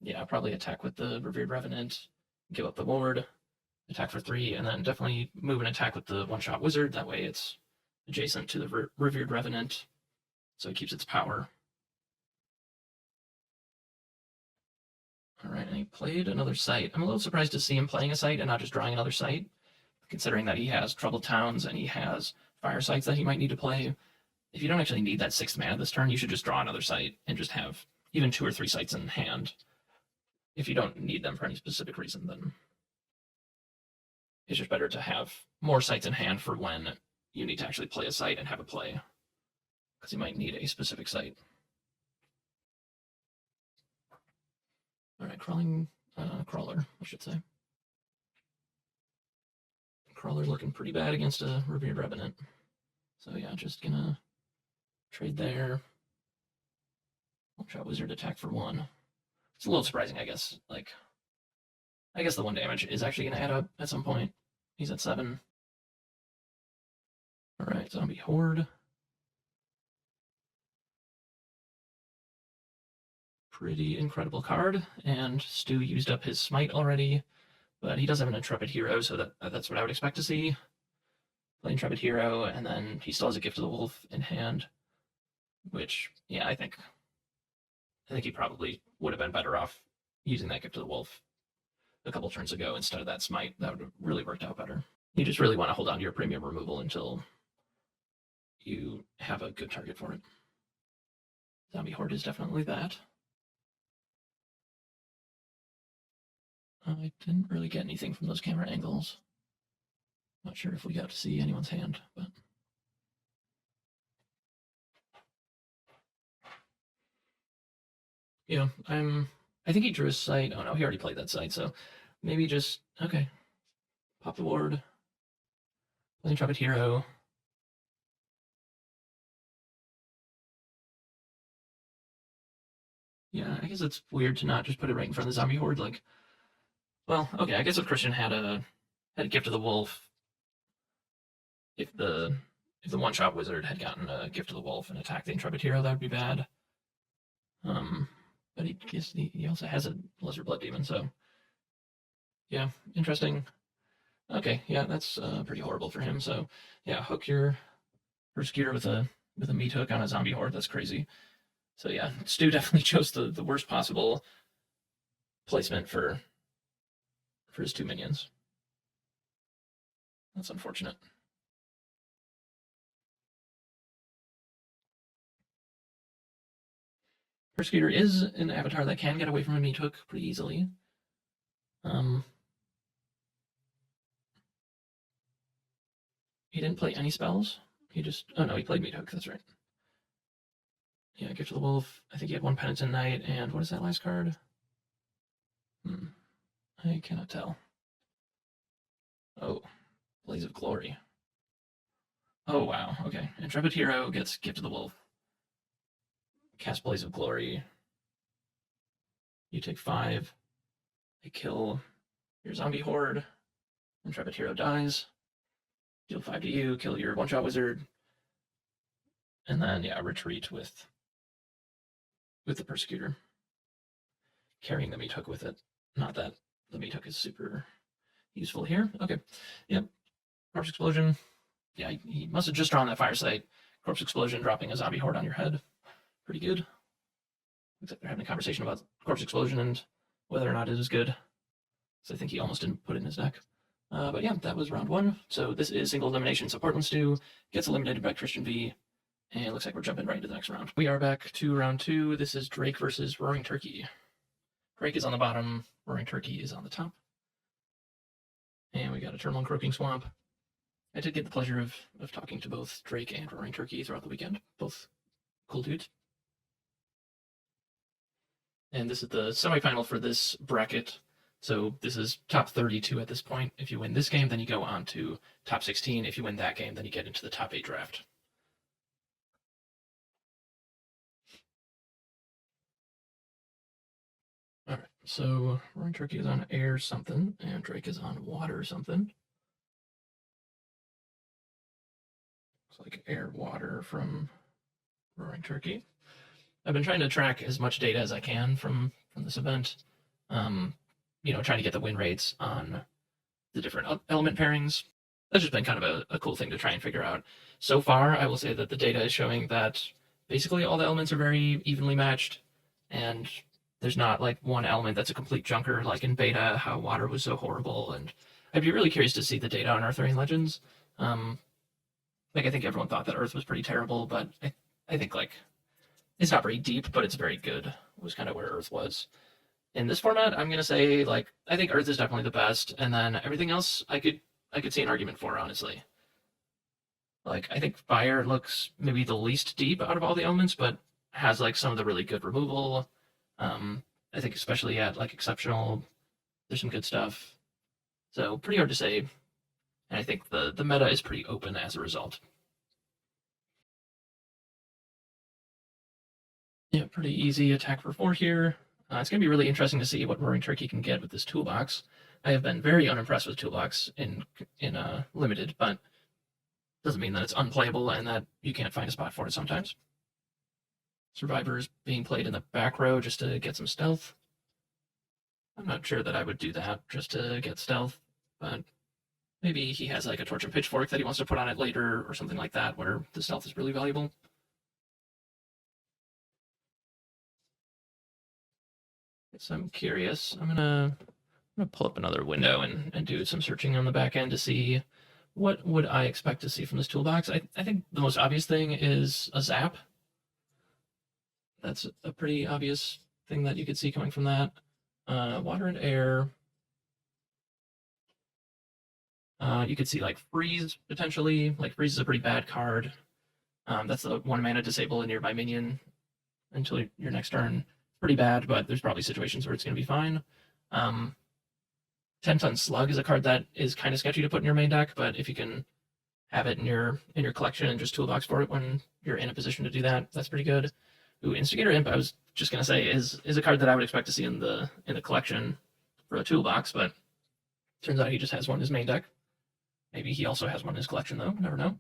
Yeah, probably attack with the Revered Revenant, give up the ward, attack for 3, and then definitely move and attack with the one-shot wizard. That way it's adjacent to the Revered Revenant, so it keeps its power. All right, and he played another site. I'm a little surprised to see him playing a site and not just drawing another site, considering that he has Troubled Towns and he has fire sites that he might need to play. If you don't actually need that 6th mana this turn, you should just draw another site and just have even 2 or 3 sites in hand. If you don't need them for any specific reason, then it's just better to have more sites in hand for when you need to actually play a site and have a play, because you might need a specific site. All right, Crawler, I should say. Crawler's looking pretty bad against a Revered Revenant. So yeah, just gonna trade there. One-shot wizard, attack for 1. It's a little surprising, I guess. Like, I guess the 1 damage is actually gonna add up at some point. He's at 7. Alright, Zombie Horde. Pretty incredible card, and Stu used up his Smite already, but he does have an Intrepid Hero, so that's what I would expect to see. Play Intrepid Hero, and then he still has a Gift of the Wolf in hand, which, yeah, I think he probably would have been better off using that Gift of the Wolf a couple turns ago instead of that Smite. That would have really worked out better. You just really want to hold on to your premium removal until you have a good target for it. Zombie Horde is definitely that. I didn't really get anything from those camera angles. Not sure if we got to see anyone's hand, but yeah, I think he drew a site. Oh no, he already played that site, so maybe just okay. Pop the ward. Play Intrepid Hero. Yeah, I guess it's weird to not just put it right in front of the Zombie Horde. Like, well, okay, I guess if Christian had a Gift of the Wolf, if the one-shot wizard had gotten a Gift of the Wolf and attacked the Intrepid Hero, that would be bad. But he also has a Lesser Blood Demon, so yeah, interesting. Okay, yeah, that's pretty horrible for him. So yeah, hook your Persecutor with a meat hook on a Zombie Horde. That's crazy. So yeah, Stu definitely chose the worst possible placement for his 2 minions. That's unfortunate. Persecutor is an avatar that can get away from a meat hook pretty easily. He didn't play any spells. He just... Oh no, he played meat hook, that's right. Yeah, Gift of the Wolf. I think he had 1 Penitent Knight, and what is that last card? I cannot tell. Oh, Blaze of Glory. Oh, wow, okay. Intrepid Hero gets Gift of the Wolf. Cast Blaze of Glory. You take 5. They kill your zombie horde. Intrepid Hero dies. Deal 5 to you, kill your one-shot wizard. And then, yeah, retreat with the Persecutor. Carrying the meat hook with it. Not that the meat hook is super useful here. Okay, yep. Corpse Explosion. Yeah, he must have just drawn that Fire Sight. Corpse Explosion dropping a zombie horde on your head. Pretty good. Looks like they're having a conversation about Corpse Explosion and whether or not it is good. So I think he almost didn't put it in his deck. But yeah, that was round 1. So this is single elimination. So Portland Stew gets eliminated by Christian V. And it looks like we're jumping right into the next round. We are back to round 2. This is Drake versus Roaring Turkey. Drake is on the bottom. Roaring Turkey is on the top. And we got a Terminal Croaking Swamp. I did get the pleasure of talking to both Drake and Roaring Turkey throughout the weekend. Both cool dudes. And this is the semifinal for this bracket. So this is top 32 at this point. If you win this game, then you go on to top 16. If you win that game, then you get into the top 8 draft. All right, so Roaring Turkey is on air something, and Drake is on water something. Looks like air water from Roaring Turkey. I've been trying to track as much data as I can from this event. Trying to get the win rates on the different element pairings. That's just been kind of a cool thing to try and figure out. So far, I will say that the data is showing that basically all the elements are very evenly matched, and there's not like one element that's a complete junker, like in beta, how water was so horrible. And I'd be really curious to see the data on Arthurian Legends. I think everyone thought that Earth was pretty terrible, but I think like it's not very deep, but it's very good. Was kind of where Earth was. In this format, I'm gonna say like I think Earth is definitely the best, and then everything else I could see an argument for, honestly. Like I think Fire looks maybe the least deep out of all the elements, but has like some of the really good removal. I think especially at like Exceptional, there's some good stuff. So pretty hard to say, and I think the meta is pretty open as a result. Yeah, pretty easy attack for 4 here. It's going to be really interesting to see what Roaring Turkey can get with this toolbox. I have been very unimpressed with toolbox in limited, but doesn't mean that it's unplayable and that you can't find a spot for it sometimes. Survivors being played in the back row just to get some stealth. I'm not sure that I would do that just to get stealth, but maybe he has like a torch and pitchfork that he wants to put on it later or something like that where the stealth is really valuable. So I'm curious. I'm gonna pull up another window and do some searching on the back end to see what would I expect to see from this toolbox. I think the most obvious thing is a zap. That's a pretty obvious thing that you could see coming from that. Water and air. You could see like freeze potentially. Like freeze is a pretty bad card. That's the 1 mana disable a nearby minion until your next turn. Pretty bad, but there's probably situations where it's going to be fine. 10-ton Slug is a card that is kind of sketchy to put in your main deck, but if you can have it in your collection and just toolbox for it when you're in a position to do that, that's pretty good. Ooh, Instigator Imp, I was just gonna say, is a card that I would expect to see in the collection for a toolbox, but turns out he just has one in his main deck. Maybe he also has one in his collection though, never know.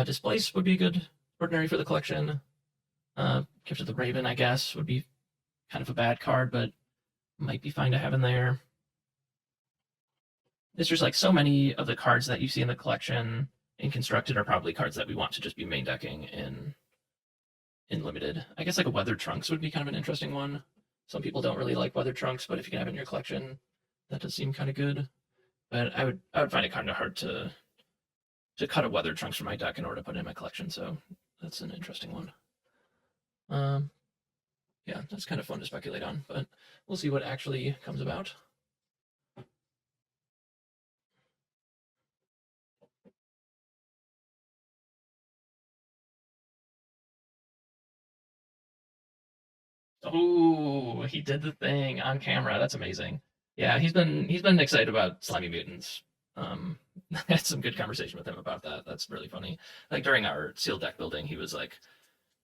Displace would be a good ordinary for the collection. Gift of the Raven, I guess, would be kind of a bad card, but might be fine to have in there. It's just like so many of the cards that you see in the collection in Constructed are probably cards that we want to just be main decking in in limited. I guess like a Weather Trunks would be kind of an interesting one. Some people don't really like Weather Trunks, but if you can have it in your collection, that does seem kind of good. But I would find it kind of hard to cut a Weather Trunks from my deck in order to put it in my collection. So that's an interesting one. Yeah, that's kind of fun to speculate on, but we'll see what actually comes about. Oh, he did the thing on camera. That's amazing. Yeah, he's been excited about Slimy Mutants. I had some good conversation with him about that. That's really funny. Like during our sealed deck building, he was like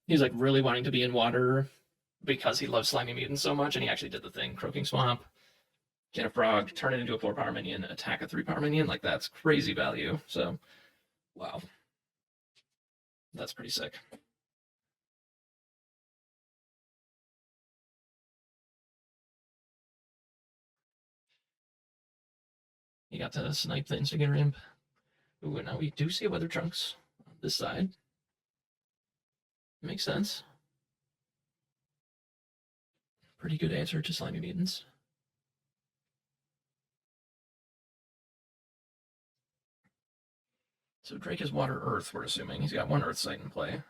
really wanting to be in water because he loves Slimy Mutants so much, and he actually did the thing. Croaking Swamp, get a frog, turn it into a 4-power minion, attack a 3-power minion. Like that's crazy value. So, wow, that's pretty sick. He got to snipe the Instigator Imp. Ooh, and now we do see a Weather Trunks on this side. Makes sense. Pretty good answer to Slimy Mutants. So Drake is Water Earth, we're assuming. He's got one Earth site in play.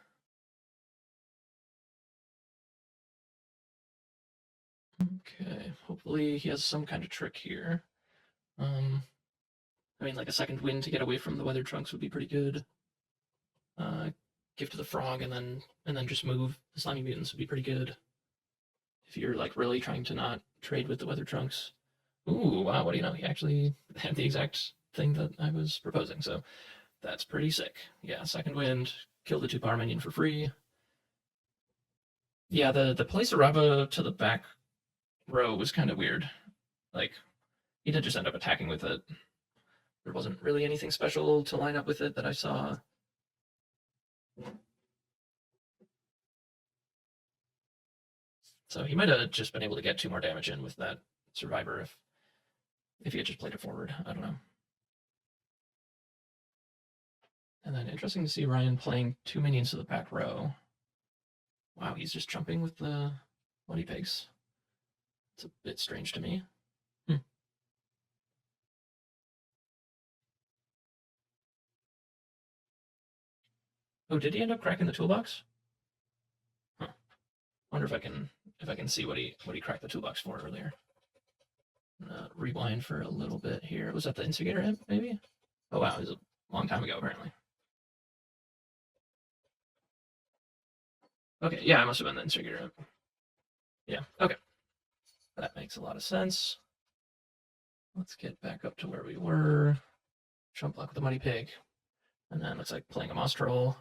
Okay, hopefully he has some kind of trick here. I mean, like a second wind to get away from the Weather Trunks would be pretty good. Gift to the Frog and then just move the Slimy Mutants would be pretty good. If you're like really trying to not trade with the Weather Trunks. Ooh, wow, what do you know? He actually had the exact thing that I was proposing, so that's pretty sick. Yeah, second wind, kill the 2-power minion for free. Yeah, the place Araba to the back row was kind of weird. Like, he did just end up attacking with it. There wasn't really anything special to line up with it that I saw. So he might have just been able to get 2 more damage in with that Survivor if he had just played it forward. I don't know. And then interesting to see Ryan playing 2 minions to the back row. Wow, he's just jumping with the Bloody Pigs. It's a bit strange to me. Oh, did he end up cracking the toolbox? Huh. Wonder if I can see what he cracked the toolbox for earlier. Rewind for a little bit here. Was that the Instigator Imp, maybe? Oh wow, it was a long time ago apparently. Okay, yeah, I must have been the Instigator Imp. Yeah, okay. That makes a lot of sense. Let's get back up to where we were. Jump block with the Muddy Pig. And then looks like playing a Moss Troll.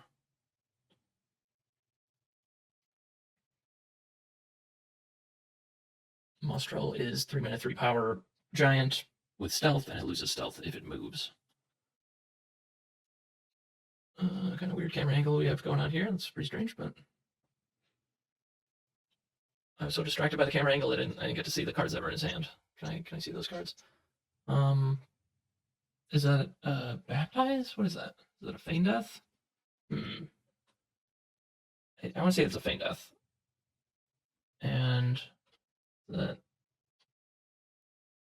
Moss Troll is 3-mana, 3-power giant with stealth, and it loses stealth if it moves. Kind of weird camera angle we have going on here. That's pretty strange, but I was so distracted by the camera angle I didn't get to see the cards that were in his hand. Can I see those cards? Is that Baptize? What is that? Is that a Feign Death? I want to say it's a Feign Death. And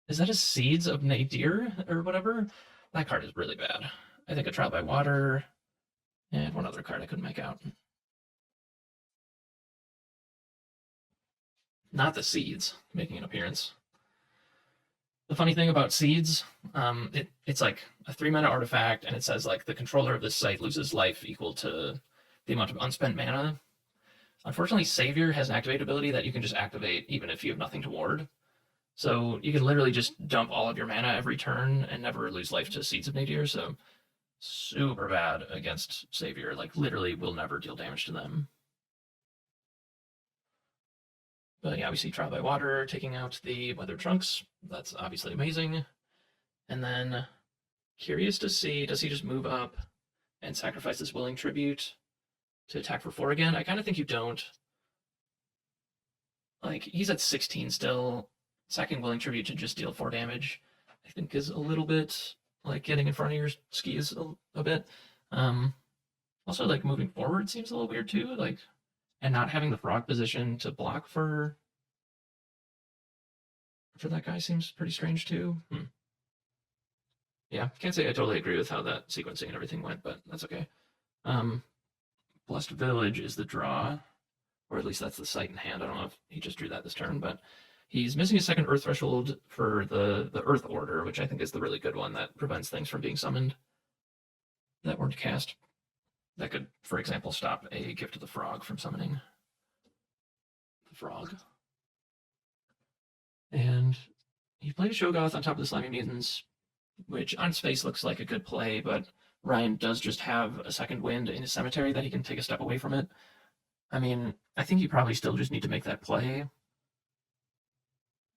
is that a Seeds of Nadir or whatever? That card is really bad. I think a Trial by Water and one other card I couldn't make out. Not the Seeds making an appearance. The funny thing about Seeds, it's like a 3-mana artifact, and it says like the controller of this site loses life equal to the amount of unspent mana. Unfortunately, Savior has an activate ability that you can just activate even if you have nothing to ward. So you can literally just dump all of your mana every turn and never lose life to Seeds of Nadir. So super bad against Savior. Like literally will never deal damage to them. But yeah, we see Trial by Water taking out the Weather Trunks. That's obviously amazing. And then curious to see, does he just move up and sacrifice this Willing Tribute to attack for 4 again? I kind of think you don't. Like, he's at 16 still. Sacking Willing Tribute to just deal 4 damage, I think is a little bit like getting in front of your skis a bit. Also, like moving forward seems a little weird too. Like, and not having the frog position to block for that guy seems pretty strange too. Yeah, can't say I totally agree with how that sequencing and everything went, but that's okay. Blessed Village is the draw, or at least that's the site in hand. I don't know if he just drew that this turn, but he's missing a second Earth Threshold for the Earth Order, which I think is the really good one that prevents things from being summoned that weren't cast. That could, for example, stop a Gift of the Frog from summoning the frog. And he played a Shoggoth on top of the Slimy Mutants, which on its face looks like a good play, but Ryan does just have a second wind in his cemetery that he can take a step away from it. I mean, I think you probably still just need to make that play,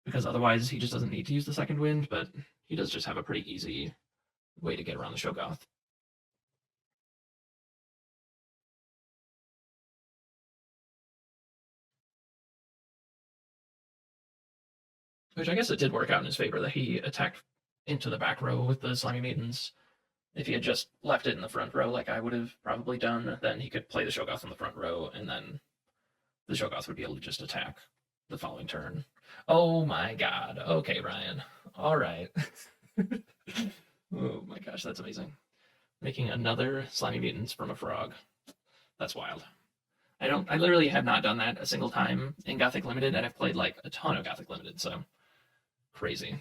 because otherwise he just doesn't need to use the second wind, but he does just have a pretty easy way to get around the Shoggoth. Which I guess it did work out in his favor that he attacked into the back row with the Slimy Mutants. If he had just left it in the front row like I would have probably done, then he could play the Shoggoth in the front row, and then the Shoggoth would be able to just attack the following turn. Oh my god. Okay, Ryan. All right. Oh my gosh, that's amazing. Making another Slimy Mutants from a frog. That's wild. I literally have not done that a single time in Gothic Limited, and I've played like a ton of Gothic Limited, so crazy.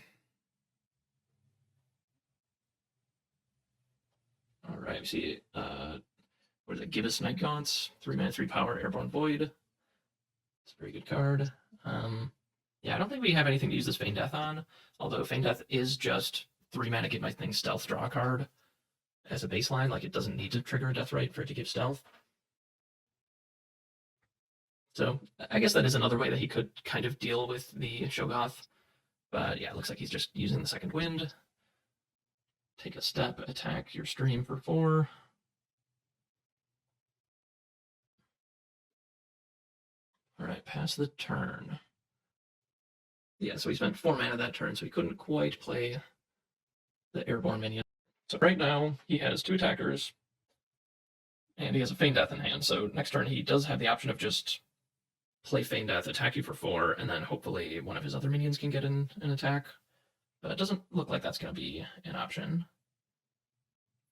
All right, we see, what is it? Give us Night Gaunts, 3-mana, 3-power, Airborne Void. It's a very good card. Yeah, I don't think we have anything to use this Feign Death on, although Feign Death is just 3-mana, give my thing Stealth, draw a card as a baseline. Like, it doesn't need to trigger a Deathrite for it to give Stealth. So I guess that is another way that he could kind of deal with the Shoggoth. But yeah, it looks like he's just using the second wind. Take a step, attack your stream for 4. All right, pass the turn. Yeah, so he spent 4 mana that turn, so he couldn't quite play the Airborne minion. So right now, he has 2 attackers, and he has a Feign Death in hand, so next turn he does have the option of just play Feign Death, attack you for 4, and then hopefully one of his other minions can get an attack. But it doesn't look like that's going to be an option.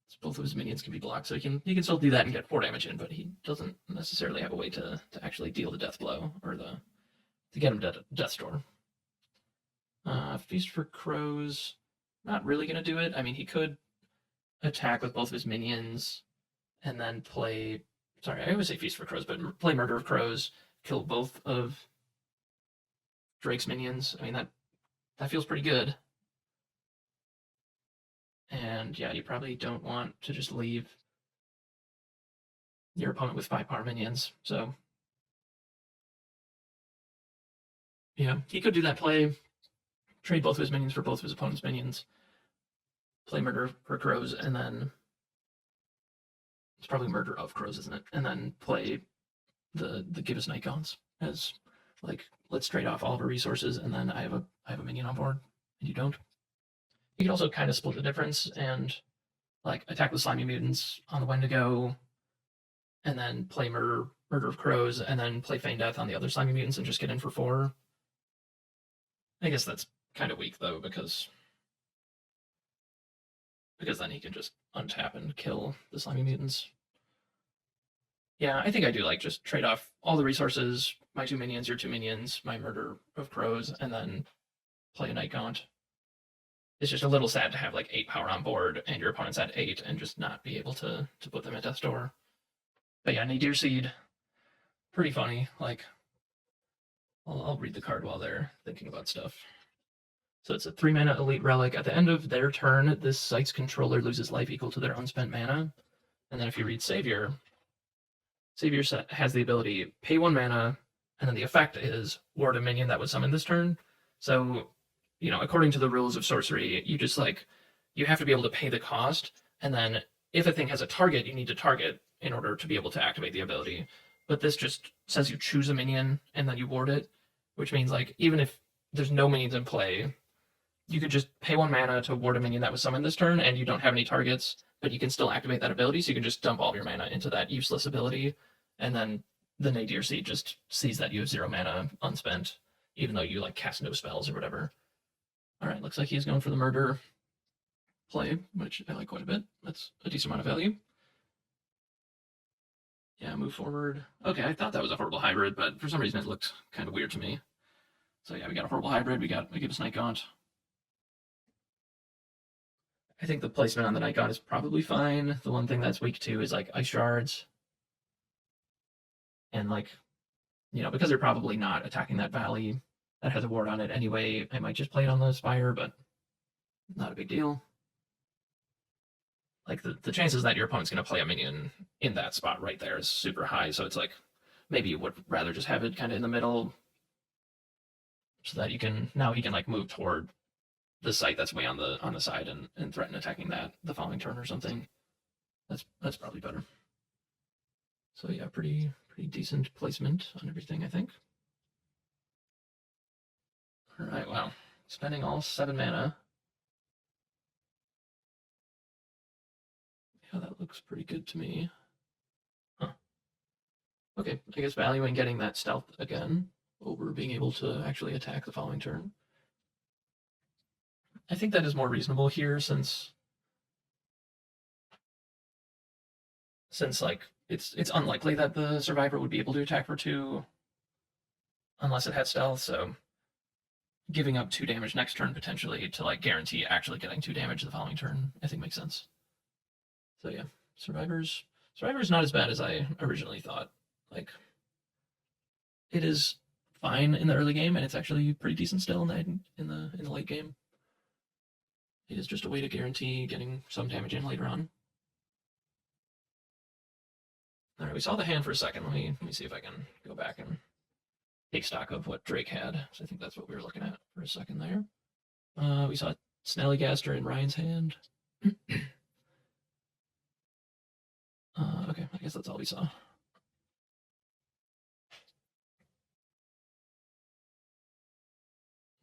So both of his minions can be blocked, so he can still do that and get 4 damage in, but he doesn't necessarily have a way to actually deal the death blow, or to get him Death Door. Feast for Crows, not really going to do it. I mean, he could attack with both of his minions, and then play, sorry, I always say Feast for Crows, but play Murder of Crows, kill both of Drake's minions. I mean, that feels pretty good. And yeah, you probably don't want to just leave your opponent with 5-power minions. So yeah, he could do that play, trade both of his minions for both of his opponent's minions, play Murder for Crows, and then it's probably Murder of Crows, isn't it? And then play the Give Us Night Gaunts as like, let's trade off all of our resources, and then I have a minion on board, and you don't. You can also kind of split the difference and like attack the Slimy Mutants on the Wendigo, and then play Murder of Crows, and then play Feign Death on the other Slimy Mutants and just get in for 4. I guess that's kind of weak though, because then he can just untap and kill the Slimy Mutants. Yeah, I think I do like just trade off all the resources, my 2 minions, your 2 minions, my Murder of Crows, and then play a Night Gaunt. It's just a little sad to have like 8 power on board and your opponent's at 8 and just not be able to put them at Death's Door. But yeah, Nadir Seed, pretty funny. Like, I'll read the card while they're thinking about stuff. So it's a 3-mana elite relic. At the end of their turn, this site's controller loses life equal to their unspent mana. And then if you read Savior set has the ability pay 1 mana, and then the effect is ward a minion that was summoned this turn. So, you know, according to the rules of sorcery, you just like, you have to be able to pay the cost, and then if a thing has a target, you need to target in order to be able to activate the ability. But this just says you choose a minion and then you ward it, which means like, even if there's no minions in play, you could just pay 1 mana to ward a minion that was summoned this turn, and you don't have any targets, but you can still activate that ability, so you can just dump all of your mana into that useless ability, and then the Nadir Seed just sees that you have 0 mana unspent, even though you like cast no spells or whatever. All right, looks like he's going for the murder play, which I like quite a bit. That's a decent amount of value. Yeah, move forward. Okay, I thought that was a horrible hybrid, but for some reason it looked kind of weird to me. So yeah, we got a horrible hybrid. We give us Night Gaunt. I think the placement on the Night Gaunt is probably fine. The one thing that's weak too is like Ice Shards. And like, you know, because they're probably not attacking that valley that has a ward on it anyway, I might just play it on the Spire, but not a big deal. Like the chances that your opponent's going to play a minion in that spot right there is super high. So it's like maybe you would rather just have it kind of in the middle, so that he can like move toward the site that's way on the side and threaten attacking that the following turn or something. That's probably better. So yeah, pretty decent placement on everything, I think. All right, wow, spending all 7 mana. Yeah, that looks pretty good to me. Huh. Okay, I guess valuing getting that stealth again over being able to actually attack the following turn. I think that is more reasonable here since like it's unlikely that the survivor would be able to attack for 2 unless it had stealth, so giving up 2 damage next turn potentially to like guarantee actually getting 2 damage the following turn, I think makes sense. So yeah, Survivor's not as bad as I originally thought. Like, it is fine in the early game, and it's actually pretty decent still in the late game. It is just a way to guarantee getting some damage in later on. All right, we saw the hand for a second. Let me see if I can go back and take stock of what Drake had. So I think that's what we were looking at for a second there. We saw Snallygaster in Ryan's hand. Okay, I guess that's all we saw.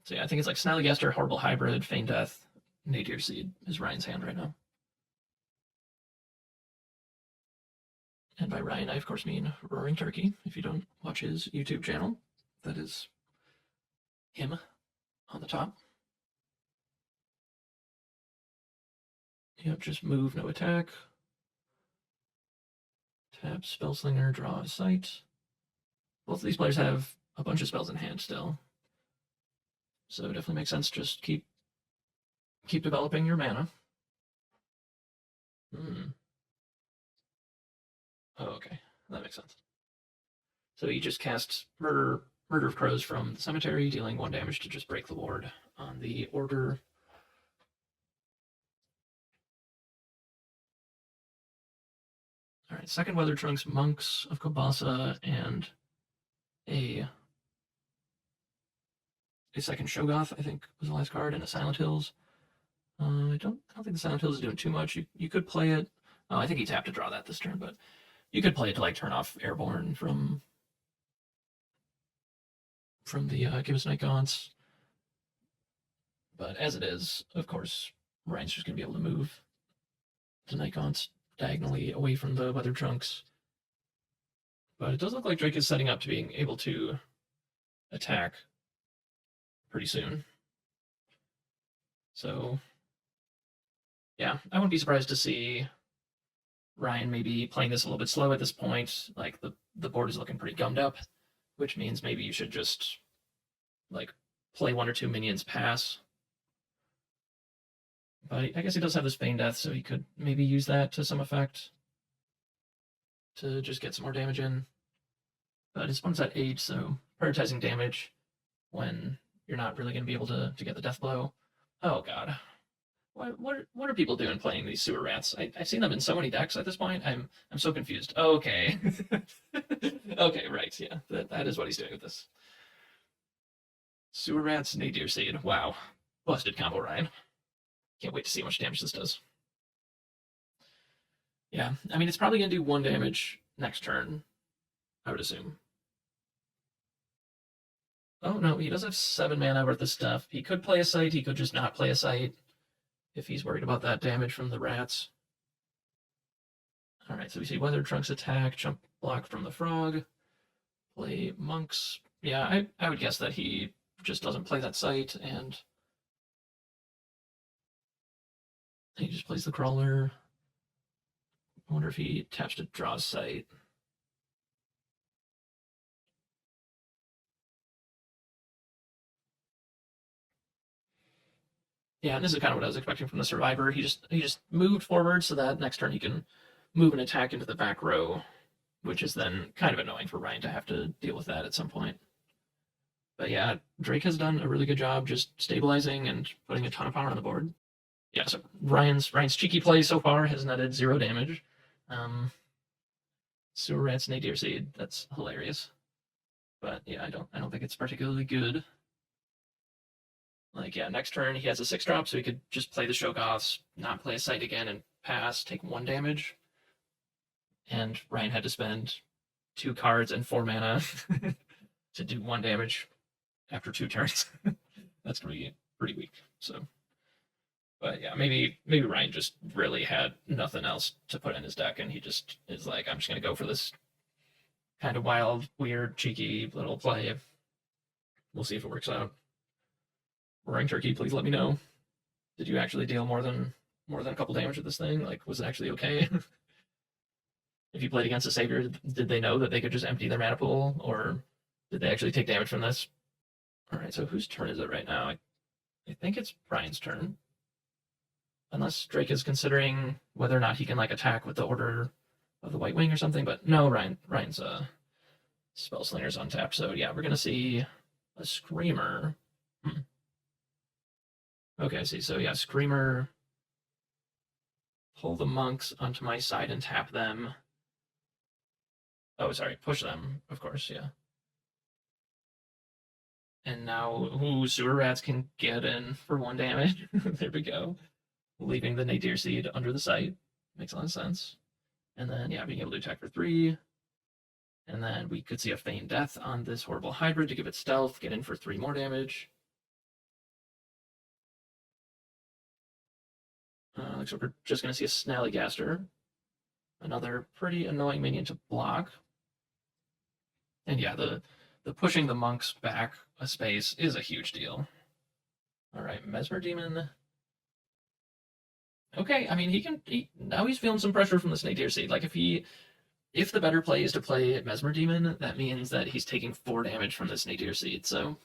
So yeah, I think it's like Snallygaster, Horrible Hybrid, Feign Death, Nadir Seed is Ryan's hand right now. And by Ryan, I of course mean Roaring Turkey. If you don't watch his YouTube channel, that is him on the top. Yep, just move, no attack. Tap Spellslinger, draw a sight. Both of these players have a bunch of spells in hand still. So it definitely makes sense to just keep developing your mana. Oh, okay. That makes sense. So you just cast Murder of Crows from the cemetery, dealing 1 damage to just break the ward on the order. All right, second Weather Trunks, Monks of Kobasa, and a second Shogoth, I think was the last card, and a Silent Hills. I don't think the Silent Hills is doing too much. You could play it. Oh, I think he tapped to draw that this turn, but you could play it to like turn off Airborne from the Give Us Night Gaunts. But as it is, of course, Ryan's just going to be able to move the Night Gaunts diagonally away from the Weather Trunks. But it does look like Drake is setting up to being able to attack pretty soon. So, yeah, I wouldn't be surprised to see Ryan maybe playing this a little bit slow at this point. Like, the board is looking pretty gummed up, which means maybe you should just, like, play 1 or 2 minions pass. But I guess he does have this Feign Death, so he could maybe use that to some effect to just get some more damage in. But his opponent's at 8, so prioritizing damage when you're not really going to be able to get the death blow. Oh god. What are people doing playing these sewer rats? I've seen them in so many decks at this point. I'm so confused. Okay. Okay, right, yeah. That is what he's doing with this. Sewer rats, Nadir Seed. Wow. Busted combo, Ryan. Can't wait to see how much damage this does. Yeah, I mean, it's probably going to do 1 damage next turn, I would assume. Oh, no, he does have 7 mana worth of stuff. He could play a sight, he could just not play a sight if he's worried about that damage from the rats. All right, so we see Weather Trunks attack, jump block from the frog. play monks. Yeah, I would guess that he just doesn't play that site, and he just plays the crawler. I wonder if he taps to draw site. Yeah, and this is kind of what I was expecting from the survivor. He just moved forward so that next turn he can move an attack into the back row, which is then kind of annoying for Ryan to have to deal with that at some point. But yeah, Drake has done a really good job just stabilizing and putting a ton of power on the board. Yeah, so Ryan's cheeky play so far has netted 0 damage. Sewer Rat's Nadir Seed, that's hilarious. But yeah, I don't think it's particularly good. Like, yeah, next turn he has a 6-drop, so he could just play the Shogoths, not play a site again, and pass, take 1 damage. And Ryan had to spend 2 cards and 4 mana to do 1 damage after 2 turns. That's gonna be pretty weak. So, but yeah, maybe Ryan just really had nothing else to put in his deck, and he just is like, I'm just gonna go for this kind of wild, weird, cheeky little play. We'll see if it works out. Roaring Turkey, please let me know. Did you actually deal more than a couple damage with this thing? Like, was it actually okay? If you played against a savior, did they know that they could just empty their mana pool, or did they actually take damage from this? All right, so whose turn is it right now? I think it's Brian's turn, unless Drake is considering whether or not he can like attack with the Order of the White Wing or something. But no, Ryan's Spellslinger's untapped. So yeah, we're gonna see a Screamer. Okay, I see. So yeah, Screamer. Pull the monks onto my side and tap them. Oh, sorry, push them, of course, yeah. And now, Sewer Rats can get in for 1 damage. There we go. Leaving the Nadir Seed under the site. Makes a lot of sense. And then, yeah, being able to attack for 3. And then we could see a Feign Death on this horrible hybrid to give it stealth, get in for 3 more damage. Looks like we're just going to see a Snallygaster. Another pretty annoying minion to block. And yeah, the pushing the monks back a space is a huge deal. All right, Mesmer Demon. Okay, I mean, now he's feeling some pressure from this Nadir Seed. Like, if the better play is to play Mesmer Demon, that means that he's taking 4 damage from this Nadir Seed. So,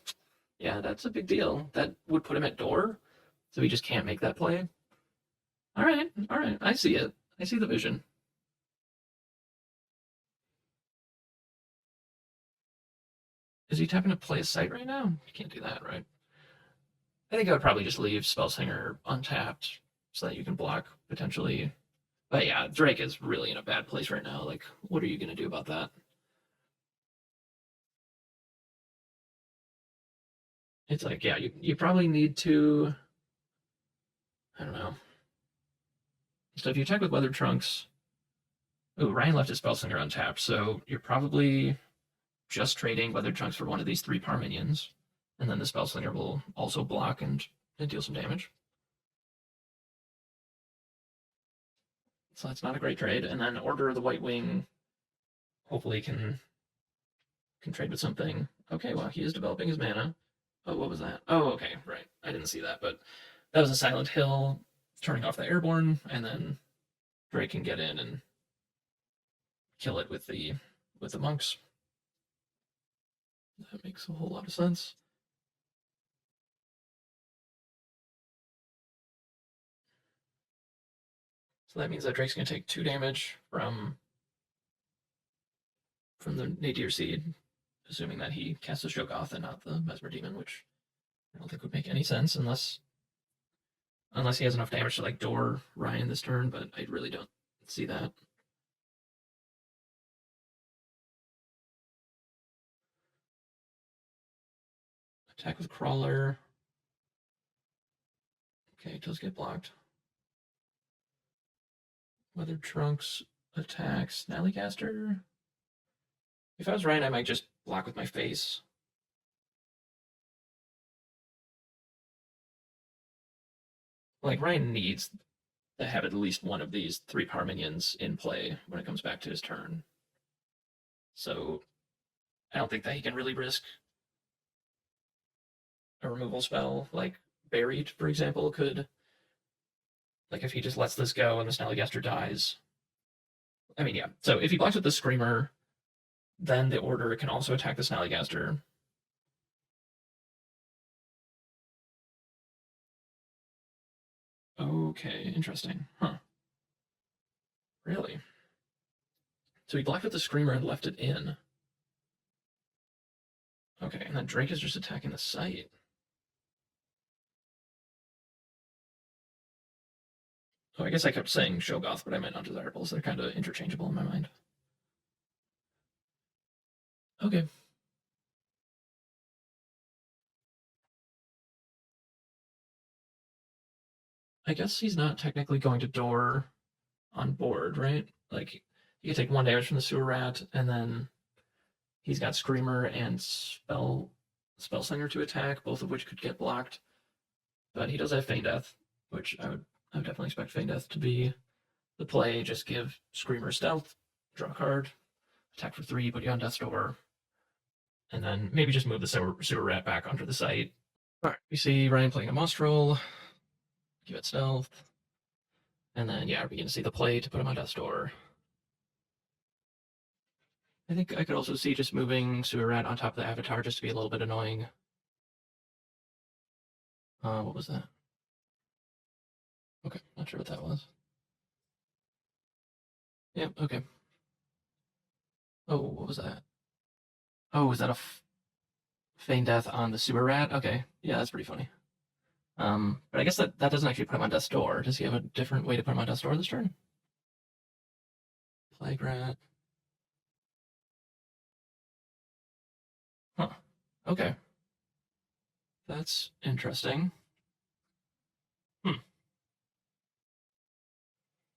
yeah, that's a big deal. That would put him at door, so he just can't make that play. All right, I see it. I see the vision. Is he tapping to play a site right now? You can't do that, right? I think I would probably just leave Spellslinger untapped so that you can block potentially. But yeah, Drake is really in a bad place right now. Like, what are you going to do about that? It's like, yeah, you probably need to, I don't know. So if you attack with Weather Trunks, oh, Ryan left his Spellslinger untapped, so you're probably just trading Weather Trunks for one of these 3-power minions, and then the Spellslinger will also block and deal some damage. So that's not a great trade. And then Order of the White Wing hopefully can trade with something. Okay, well, he is developing his mana. Oh, what was that? Oh, okay, right. I didn't see that, but that was a Silent Hill turning off the Airborne, and then Drake can get in and kill it with the monks. That makes a whole lot of sense. So that means that Drake's going to take 2 damage from the Nadir Seed, assuming that he casts the Shogoth and not the Mesmer Demon, which I don't think would make any sense unless he has enough damage to like door Ryan this turn, but I really don't see that. Attack with Crawler. Okay, it does get blocked. Weather Trunks attacks Snallygaster. If I was Ryan, I might just block with my face. Like, Ryan needs to have at least one of these 3-power minions in play when it comes back to his turn. So I don't think that he can really risk a removal spell, like Buried, for example, could, like if he just lets this go and the Snallygaster dies. I mean, yeah. So if he blocks with the Screamer, then the Order can also attack the Snallygaster. Okay, interesting. Huh. Really? So he blocked with the Screamer and left it in. Okay, and then Drake is just attacking the site. Oh, I guess I kept saying Shogoth, but I meant Undesirables. They're kind of interchangeable in my mind. Okay. I guess he's not technically going to door on board, right? Like, you can take 1 damage from the Sewer Rat, and then he's got Screamer and Spellslinger to attack, both of which could get blocked. But he does have Feign Death, which I would definitely expect Feign Death to be the play. Just give Screamer stealth, draw a card, attack for 3, put you on death's door, and then maybe just move the sewer rat back onto the site. All right, we see Ryan playing a Monstrel, give it stealth, and then yeah, we can see the play to put him on death's door. I think I could also see just moving sewer rat on top of the Avatar just to be a little bit annoying. What was that? Okay, not sure what that was. Yep, okay. Oh, what was that? Oh, is that a Feign Death on the sewer rat? Okay, yeah, that's pretty funny. But I guess that doesn't actually put him on death's door. Does he have a different way to put him on death's door this turn? Plague rat. Huh. Okay. That's interesting.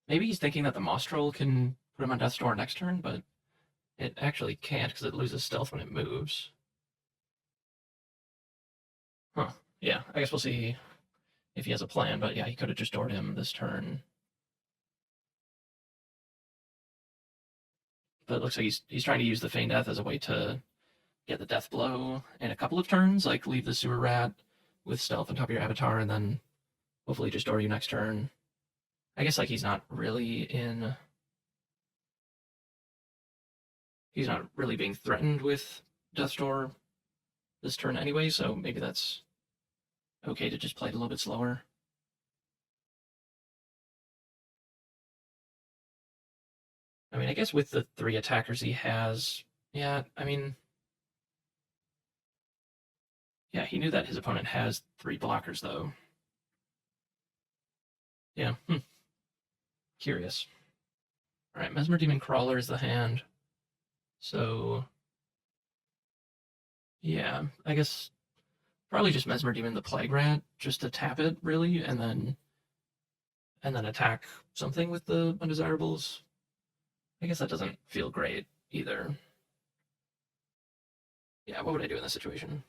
Maybe he's thinking that the Mostrel can put him on death's door next turn, but it actually can't because it loses stealth when it moves. Huh. Yeah, I guess we'll see if he has a plan, but yeah, he could have just doored him this turn. But it looks like he's trying to use the Feign Death as a way to get the death blow in a couple of turns, like leave the sewer rat with stealth on top of your Avatar, and then hopefully just door you next turn. I guess like he's not really being threatened with Death's Door this turn anyway, so maybe that's okay to just play it a little bit slower. I mean, I guess with the 3 attackers he has, yeah, I mean, yeah, he knew that his opponent has 3 blockers, though. Yeah, curious. All right, Mesmer Demon Crawler is the hand. So, yeah, I guess probably just Mesmer Demon the Plague Rat, just to tap it, really, and then attack something with the Undesirables. I guess that doesn't feel great either. Yeah, what would I do in this situation?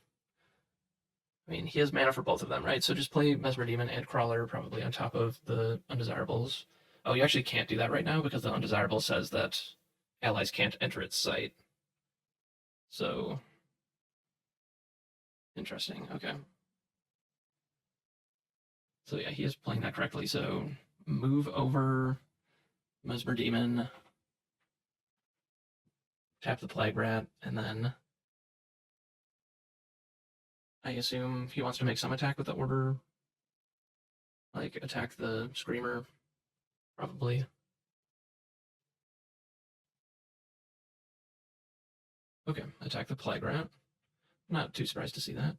I mean, he has mana for both of them, right? So just play Mesmer Demon and Crawler probably on top of the Undesirables. Oh, you actually can't do that right now because the Undesirable says that allies can't enter its site. So, interesting. Okay. So yeah, he is playing that correctly. So move over Mesmer Demon, tap the Plague Rat, and then I assume he wants to make some attack with the Order. Like attack the Screamer, probably. Okay, attack the Plague Rat. Not too surprised to see that.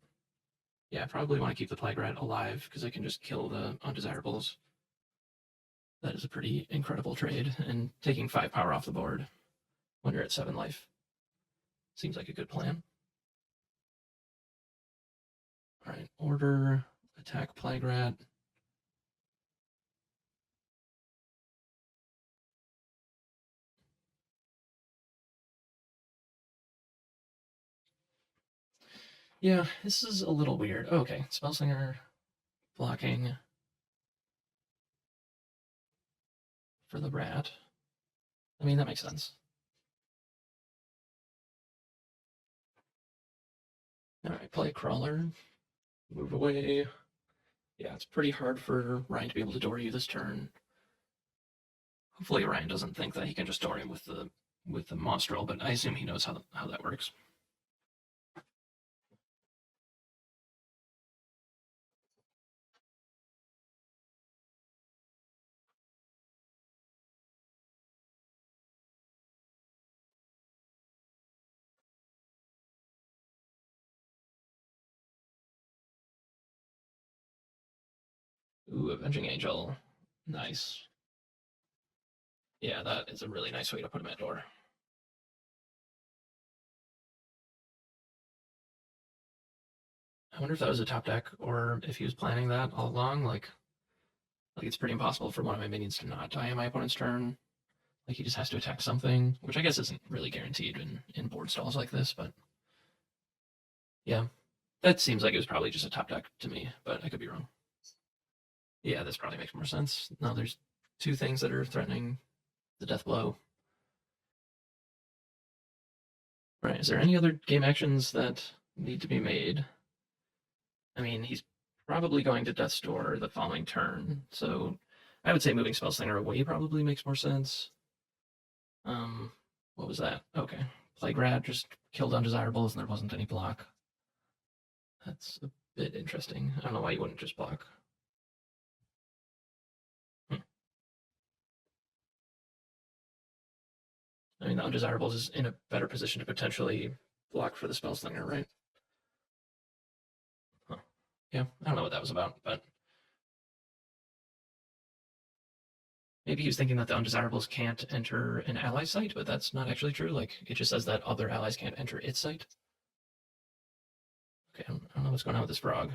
Yeah, I probably want to keep the Plague Rat alive because I can just kill the Undesirables. That is a pretty incredible trade, and taking 5 power off the board when you're at 7 life seems like a good plan. All right, Order, attack Plague Rat. Yeah, this is a little weird. Oh, okay, Spellslinger blocking for the rat. I mean, that makes sense. All right, play crawler. Move away. Yeah, it's pretty hard for Ryan to be able to door you this turn. Hopefully Ryan doesn't think that he can just door him with the Monstral, but I assume he knows how that works. Ooh, Avenging Angel. Nice. Yeah, that is a really nice way to put him at door. I wonder if that was a top deck or if he was planning that all along. Like it's pretty impossible for one of my minions to not die on my opponent's turn. Like he just has to attack something, which I guess isn't really guaranteed in board stalls like this, but yeah. That seems like it was probably just a top deck to me, but I could be wrong. Yeah, this probably makes more sense. Now there's two things that are threatening the death blow. Right, is there any other game actions that need to be made? I mean, he's probably going to Death's Door the following turn, so I would say moving Spellslinger away probably makes more sense. What was that? Okay. Plague Rat just killed undesirables and there wasn't any block. That's a bit interesting. I don't know why you wouldn't just block. I mean, the undesirables is in a better position to potentially block for the Spellslinger, right? Huh. Yeah, I don't know what that was about, but maybe he was thinking that the undesirables can't enter an ally site, but that's not actually true. Like, it just says that other allies can't enter its site. Okay, I don't know what's going on with this frog.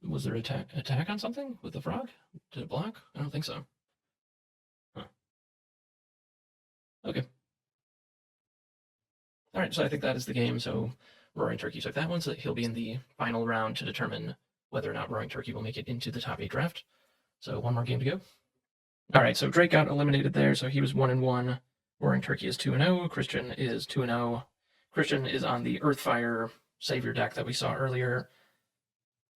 Was there attack on something with the frog? Did it block? I don't think so. Huh. Okay. All right, so I think that is the game. So Roaring Turkey took that one, so he'll be in the final round to determine whether or not Roaring Turkey will make it into the top 8 draft. So one more game to go. All right, so Drake got eliminated there, so he was 1-1. Roaring Turkey is 2-0. Christian is 2-0. Christian is on the Earthfire Savior deck that we saw earlier.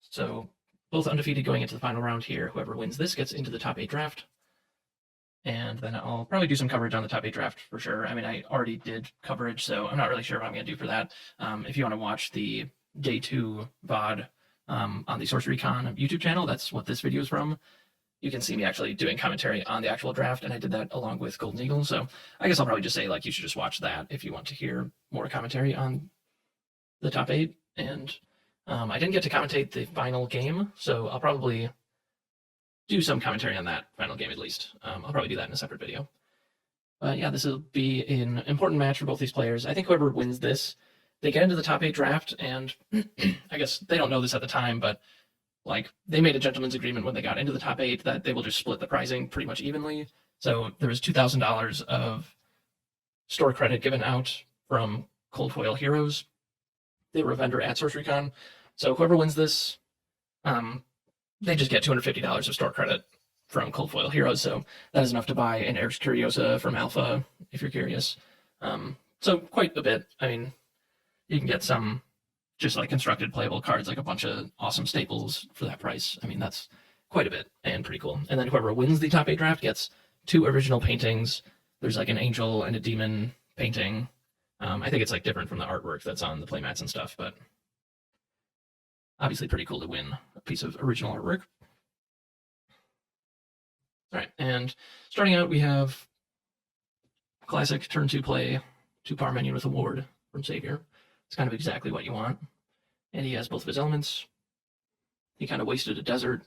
So both undefeated going into the final round here. Whoever wins this gets into the top 8 draft. And then I'll probably do some coverage on the top 8 draft for sure. I mean, I already did coverage, so I'm not really sure what I'm going to do for that. If you want to watch the day 2 VOD on the SorceryCon YouTube channel, that's what this video is from. You can see me actually doing commentary on the actual draft, and I did that along with Golden Eagle. So I guess I'll probably just say, like, you should just watch that if you want to hear more commentary on the top 8. And I didn't get to commentate the final game, so I'll probably do some commentary on that final game at least. I'll probably do that in a separate video. But yeah, this will be an important match for both these players. I think whoever wins this, they get into the top 8 draft, and I guess they don't know this at the time, but like they made a gentleman's agreement when they got into the top 8 that they will just split the pricing pretty much evenly. So there was $2,000 of store credit given out from Cold Foil Heroes. They were a vendor at SorceryCon. So whoever wins this, they just get $250 of store credit from Cold Foil Heroes. So that is enough to buy an Eric's Curiosa from Alpha, if you're curious. So quite a bit. I mean, you can get some just like constructed playable cards, like a bunch of awesome staples for that price. I mean, that's quite a bit and pretty cool. And then whoever wins the top 8 draft gets 2 original paintings. There's like an angel and a demon painting. I think it's like different from the artwork that's on the playmats and stuff, but obviously pretty cool to win a piece of original artwork. All right, and starting out, we have classic turn 2 play, 2-power minion with a ward from Savior. It's kind of exactly what you want. And he has both of his elements. He kind of wasted a desert,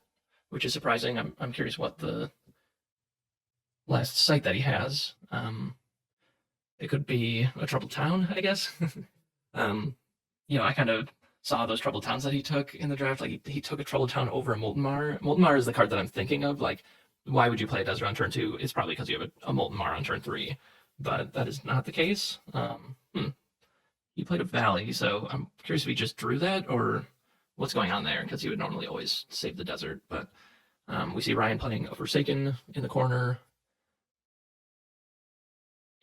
which is surprising. I'm curious what the last site that he has. It could be a troubled town, I guess. I kind of saw those troubled towns that he took in the draft. Like he took a troubled town over a Molten Mar. Molten Mar is the card that I'm thinking of. Like, why would you play a desert on turn 2? It's probably because you have a Molten Mar on turn 3, but that is not the case. He played a Valley, so I'm curious if he just drew that or what's going on there, because he would normally always save the desert. But we see Ryan playing a Forsaken in the corner,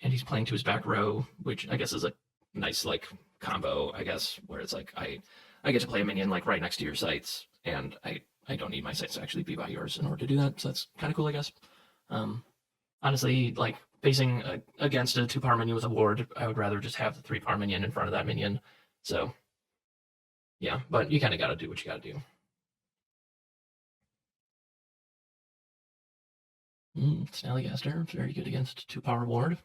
and he's playing to his back row, which I guess is a nice like combo, I guess, where it's like I get to play a minion like right next to your sites, and I don't need my sites to actually be by yours in order to do that. So that's kind of cool, I guess. Honestly, like facing against a 2-power minion with a ward, I would rather just have the 3-power minion in front of that minion. So yeah, but you kind of got to do what you got to do. Snallygaster, very good against 2-power ward.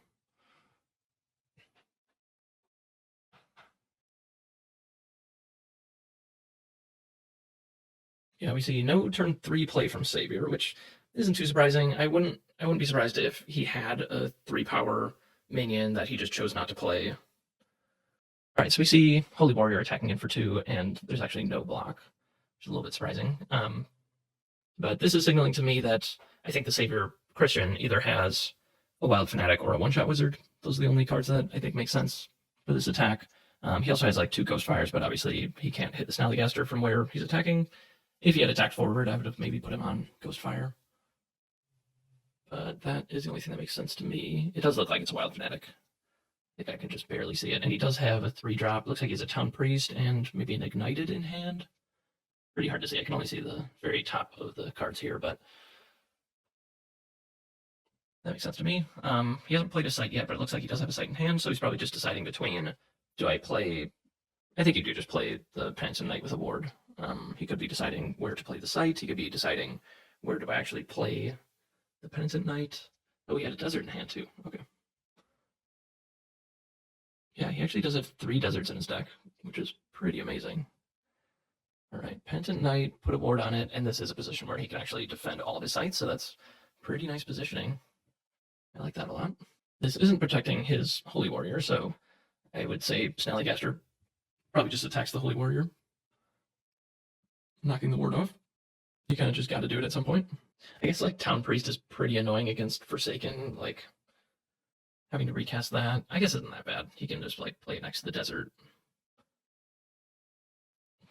Yeah, we see no turn 3 play from Savior, which isn't too surprising. I wouldn't be surprised if he had a 3-power minion that he just chose not to play. All right, so we see Holy Warrior attacking in for 2, and there's actually no block, which is a little bit surprising. But this is signaling to me that I think the Savior Christian either has a Wild Fanatic or a one-shot Wizard. Those are the only cards that I think make sense for this attack. He also has like 2 Ghost Fires, but obviously he can't hit the Snallygaster from where he's attacking. If he had attacked forward, I would have maybe put him on Ghost Fire. But that is the only thing that makes sense to me. It does look like it's a Wild Fanatic. I think I can just barely see it. And he does have a 3-drop. Looks like he has a Town Priest and maybe an Ignited in hand. Pretty hard to see. I can only see the very top of the cards here, but that makes sense to me. He hasn't played a site yet, but it looks like he does have a site in hand, so he's probably just deciding between, do I play... I think you do just play the Penitent Knight with a ward. He could be deciding where to play the site. He could be deciding where do I actually play the Penitent Knight. Oh, he had a desert in hand too. Okay. Yeah, he actually does have 3 deserts in his deck, which is pretty amazing. All right, Penitent Knight, put a ward on it, and this is a position where he can actually defend all of his sites, so that's pretty nice positioning. I like that a lot. This isn't protecting his Holy Warrior, so I would say Snallygaster probably just attacks the Holy Warrior, knocking the ward off. You kind of just got to do it at some point. I guess like Town Priest is pretty annoying against Forsaken, like having to recast that. I guess isn't that bad. He can just like play it next to the desert.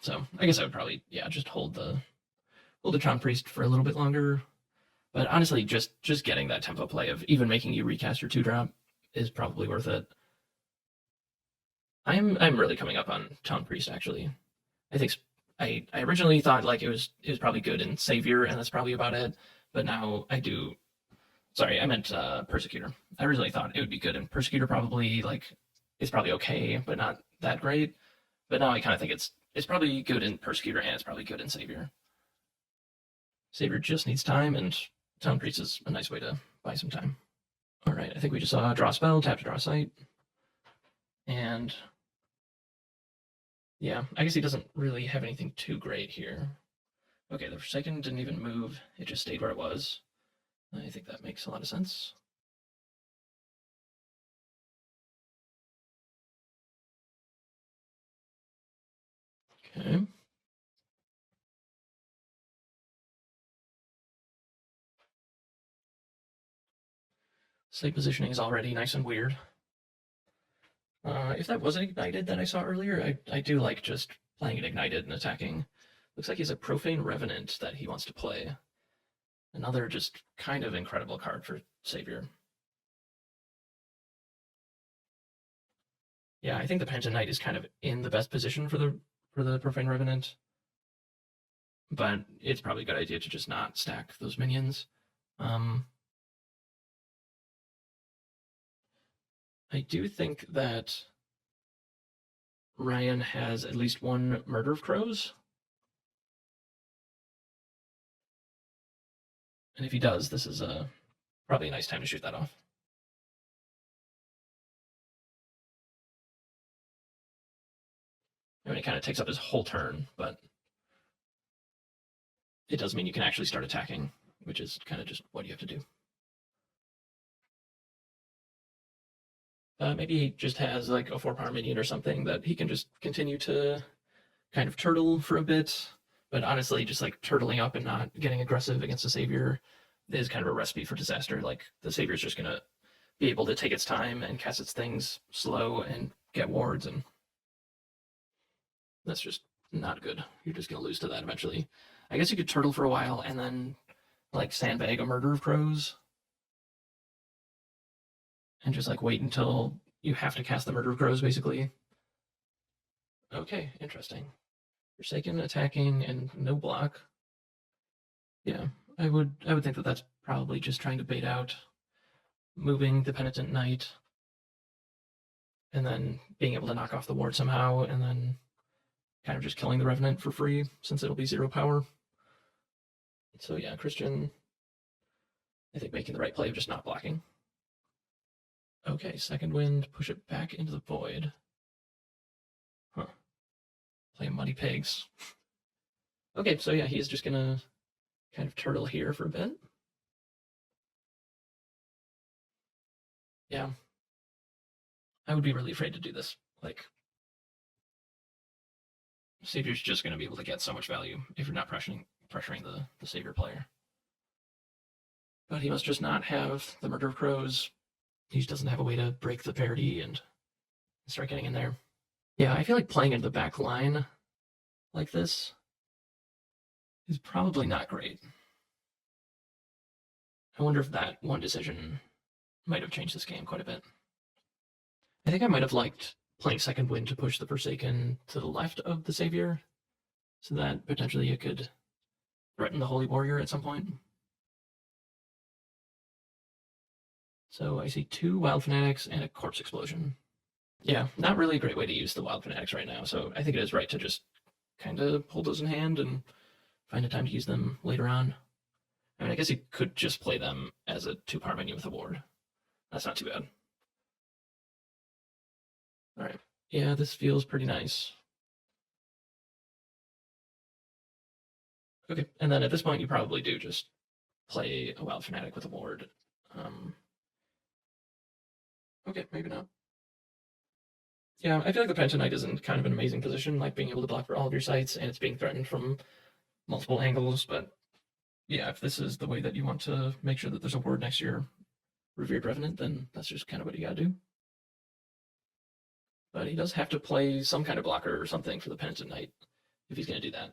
So I guess I would probably, yeah, just hold the Town Priest for a little bit longer. But honestly, just getting that tempo play of even making you recast your 2-drop is probably worth it. I'm really coming up on Town Priest actually. I think I originally thought like it was probably good in Savior, and that's probably about it. But now I do. Sorry, I meant Persecutor. I originally thought it would be good in Persecutor, probably like it's probably okay, but not that great. But now I kind of think it's probably good in Persecutor, and it's probably good in Savior. Savior just needs time, and Town Priest is a nice way to buy some time. All right, I think we just saw draw spell, tap to draw site, and yeah, I guess he doesn't really have anything too great here. Okay, the Forsaken didn't even move. It just stayed where it was. I think that makes a lot of sense. Okay. Site positioning is already nice and weird. If that wasn't Ignited that I saw earlier, I do like just playing it Ignited and attacking. Looks like he has a Profane Revenant that he wants to play. Another just kind of incredible card for Savior. Yeah, I think the Penitent Knight is kind of in the best position for the Profane Revenant. But it's probably a good idea to just not stack those minions. I do think that Ryan has at least one Murder of Crows. And if he does, this is probably a nice time to shoot that off. I mean, it kind of takes up his whole turn, but it does mean you can actually start attacking, which is kind of just what you have to do. Maybe he just has like a 4-power minion or something that he can just continue to kind of turtle for a bit. But honestly, just like turtling up and not getting aggressive against a Savior is kind of a recipe for disaster. Like the Savior's just going to be able to take its time and cast its things slow and get wards, and that's just not good. You're just going to lose to that eventually. I guess you could turtle for a while and then like sandbag a Murder of Crows and just like wait until you have to cast the Murder of Crows, basically. Okay, interesting. Forsaken, attacking, and no block. Yeah, I would think that that's probably just trying to bait out moving the Penitent Knight, and then being able to knock off the ward somehow, and then kind of just killing the Revenant for free since it'll be 0 power. So yeah, Christian, I think making the right play of just not blocking. Okay, second wind, push it back into the void. Huh. Play Muddy Pigs. Okay, so yeah, he's just gonna kind of turtle here for a bit. Yeah. I would be really afraid to do this. Like, Savior's just going to be able to get so much value if you're not pressuring the Savior player. But he must just not have the Murder of Crows. He just doesn't have a way to break the parity and start getting in there. Yeah, I feel like playing into the back line like this is probably not great. I wonder if that one decision might have changed this game quite a bit. I think I might have liked playing second wind to push the Forsaken to the left of the Savior, so that potentially it could threaten the Holy Warrior at some point. So I see 2 Wild Fanatics and a Corpse Explosion. Yeah, not really a great way to use the Wild Fanatics right now, so I think it is right to just kind of hold those in hand and find a time to use them later on. I mean, I guess you could just play them as a 2-power menu with a ward. That's not too bad. All right. Yeah, this feels pretty nice. Okay, and then at this point, you probably do just play a Wild Fanatic with a ward. Okay, maybe not. Yeah, I feel like the Penitent Knight is in kind of an amazing position, like being able to block for all of your sites, and it's being threatened from multiple angles. But yeah, if this is the way that you want to make sure that there's a ward next to your Revered Revenant, then that's just kind of what you gotta do. But he does have to play some kind of blocker or something for the Penitent Knight if he's gonna do that.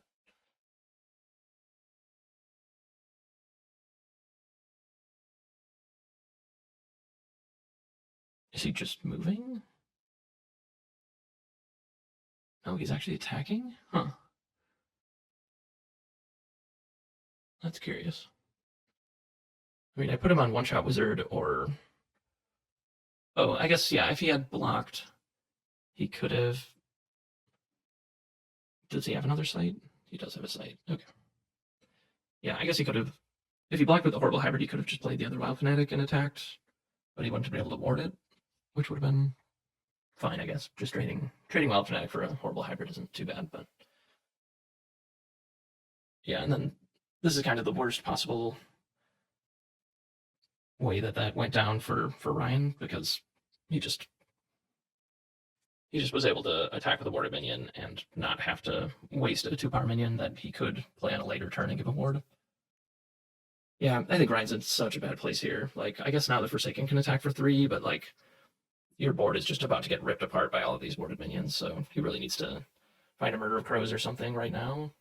Is he just moving? Oh, he's actually attacking? Huh. That's curious. I mean, I put him on one-shot wizard or... Oh, I guess, yeah, if he had blocked, he could have... Does he have another site? He does have a site. Okay. Yeah, I guess he could have... If he blocked with the Horrible Hybrid, he could have just played the other Wild Fanatic and attacked, but he wouldn't have been able to ward it, which would have been fine, I guess. Just trading Wild Fanatic for a Horrible Hybrid isn't too bad, but... Yeah, and then this is kind of the worst possible way that went down for Ryan, because he just was able to attack with a warded minion and not have to waste a 2-power minion that he could play on a later turn and give a ward. Yeah, I think Ryan's in such a bad place here. Like, I guess now the Forsaken can attack for 3, but like, your board is just about to get ripped apart by all of these warded minions, so he really needs to find a Murder of Crows or something right now.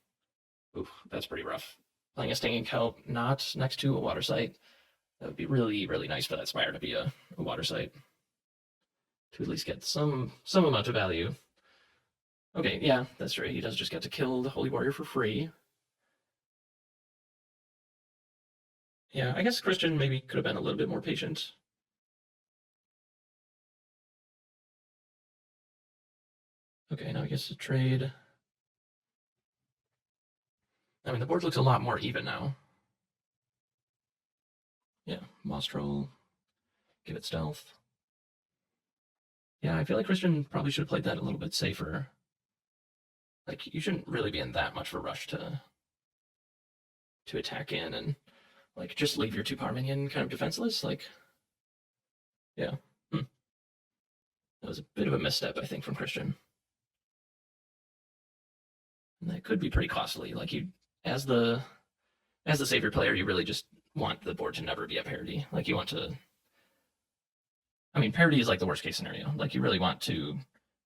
Oof, that's pretty rough. Playing a Stinging Kelp not next to a water site, that would be really, really nice for that Spire to be a water site. To at least get some amount of value. Okay, yeah, that's right. He does just get to kill the Holy Warrior for free. Yeah, I guess Christian maybe could have been a little bit more patient. Okay, now he gets to trade. I mean, the board looks a lot more even now. Yeah, Mostrel, give it stealth. Yeah, I feel like Christian probably should have played that a little bit safer. Like, you shouldn't really be in that much of a rush to attack in and, like, just leave your 2-power minion kind of defenseless. Like, yeah. That was a bit of a misstep, I think, from Christian. And that could be pretty costly. Like, you, as the Savior player, you really just want the board to never be at parity. Like, you want to... I mean, parity is like the worst case scenario. Like, you really want to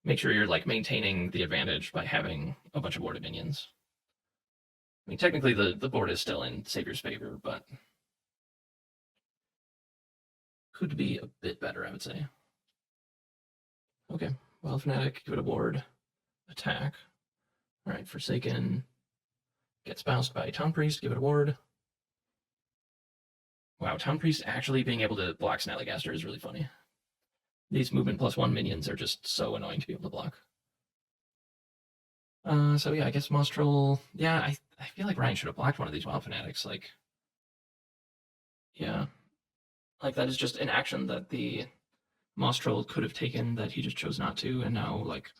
make sure you're like maintaining the advantage by having a bunch of warded minions. I mean, technically the board is still in Savior's favor, but could be a bit better, I would say. Okay, Wild Fanatic, give it a ward, attack. All right, Forsaken gets bounced by Town Priest, give it a ward. Wow, Town Priest actually being able to block Snallygaster is really funny. These movement +1 minions are just so annoying to be able to block. So yeah, I guess Mostrel. Yeah, I feel like Ryan should have blocked one of these Wild Fanatics. Like, yeah, like that is just an action that the Mostrel could have taken that he just chose not to. And now, like,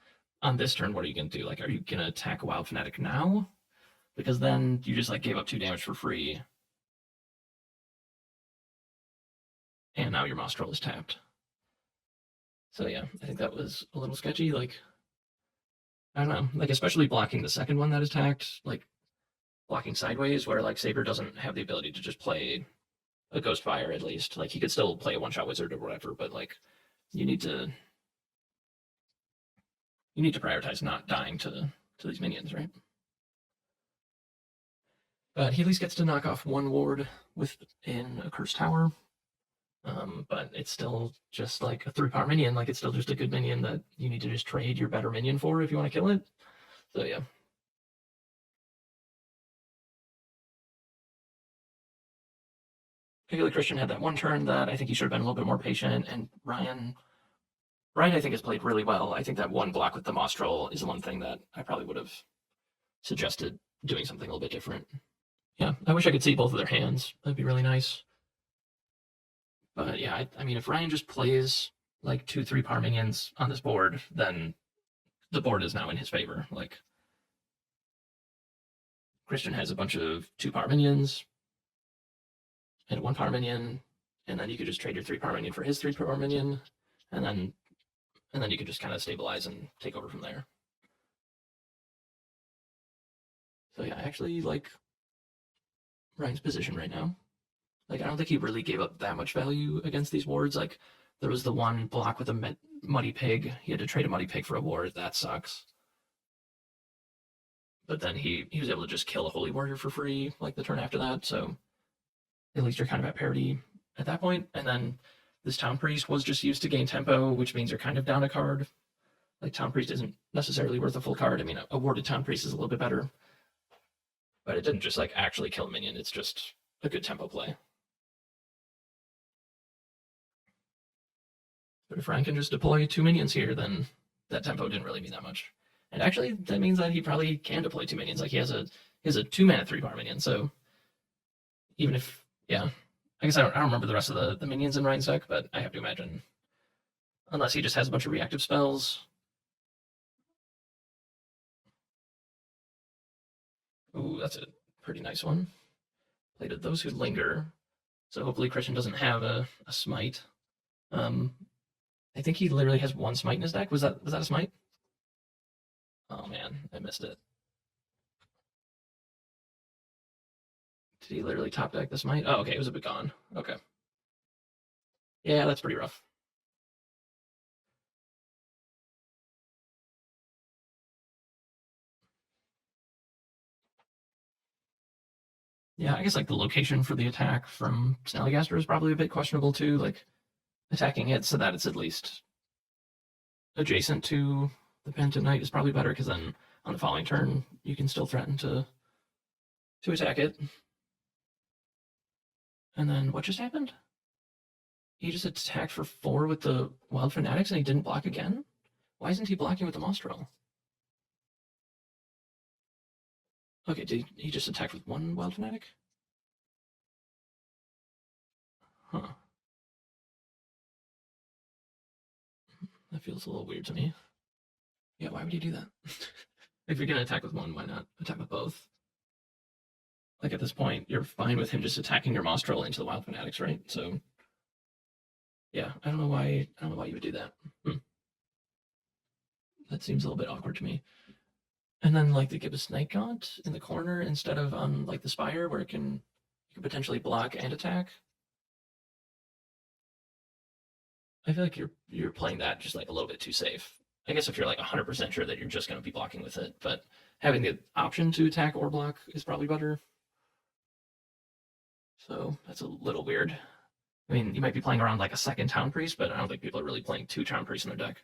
on this turn, what are you gonna do? Like, are you gonna attack a Wild Fanatic now? Because then you just like gave up 2 damage for free, and now your Mostrel is tapped. So yeah, I think that was a little sketchy. Like, I don't know, like especially blocking the second one that is tacked, like blocking sideways, where like Saber doesn't have the ability to just play a Ghost Fire at least. Like he could still play a one-shot wizard or whatever, but like you need to prioritize not dying to these minions, right? But he at least gets to knock off 1 ward within a Cursed Tower. But it's still just like a 3-power minion. Like it's still just a good minion that you need to just trade your better minion for if you want to kill it. So yeah. Particularly Christian had that one turn that I think he should have been a little bit more patient, and Ryan I think has played really well. I think that one block with the Mostrel is the one thing that I probably would have suggested doing something a little bit different. Yeah, I wish I could see both of their hands. That'd be really nice. But yeah, I mean, if Ryan just plays like 2 3-power minions on this board, then the board is now in his favor. Like, Christian has a bunch of 2-power minions and a 1-power minion, and then you could just trade your 3-power minion for his 3-power minion, and then you could just kind of stabilize and take over from there. So yeah, I actually like Ryan's position right now. Like, I don't think he really gave up that much value against these wards. Like, there was the one block with a Muddy Pig. He had to trade a Muddy Pig for a ward. That sucks. But then he was able to just kill a Holy Warrior for free, like, the turn after that. So at least you're kind of at parity at that point. And then this Town Priest was just used to gain tempo, which means you're kind of down a card. Like, Town Priest isn't necessarily worth a full card. I mean, a warded Town Priest is a little bit better. But it didn't just, like, actually kill a minion. It's just a good tempo play. But if Ryan can just deploy 2 minions here, then that tempo didn't really mean that much. And actually, that means that he probably can deploy 2 minions. Like, he has a 2-mana 3-power minion, so even if, yeah, I guess I don't remember the rest of the minions in Ryan's deck, but I have to imagine, unless he just has a bunch of reactive spells. Ooh, that's a pretty nice one. Played at Those Who Linger, so hopefully Christian doesn't have a smite. I think he literally has 1 smite in his deck. Was that a smite? Oh man, I missed it. Did he literally top deck the smite? Oh, okay, it was a bit gone. Okay. Yeah, that's pretty rough. Yeah, I guess like the location for the attack from Snallygaster is probably a bit questionable too. Like, attacking it so that it's at least adjacent to the Penitent Knight is probably better, because then on the following turn you can still threaten to attack it. And then what just happened? He just attacked for 4 with the Wild Fanatics and he didn't block again? Why isn't he blocking with the Mostrel? Okay, did he just attack with 1 Wild Fanatic? Huh. That feels a little weird to me. Yeah, why would he do that? If you're gonna attack with 1, why not attack with both? Like, at this point, you're fine with him just attacking your Mostrel into the Wild Fanatics, right? So, yeah, I don't know why you would do that. That seems a little bit awkward to me. And then, like, they give a Snake Gaunt in the corner instead of on, like, the Spire, where you can potentially block and attack. I feel like you're playing that just, like, a little bit too safe. I guess if you're, like, 100% sure that you're just going to be blocking with it, but having the option to attack or block is probably better. So that's a little weird. I mean, you might be playing around like a second Town Priest, but I don't think people are really playing 2 Town Priests in their deck.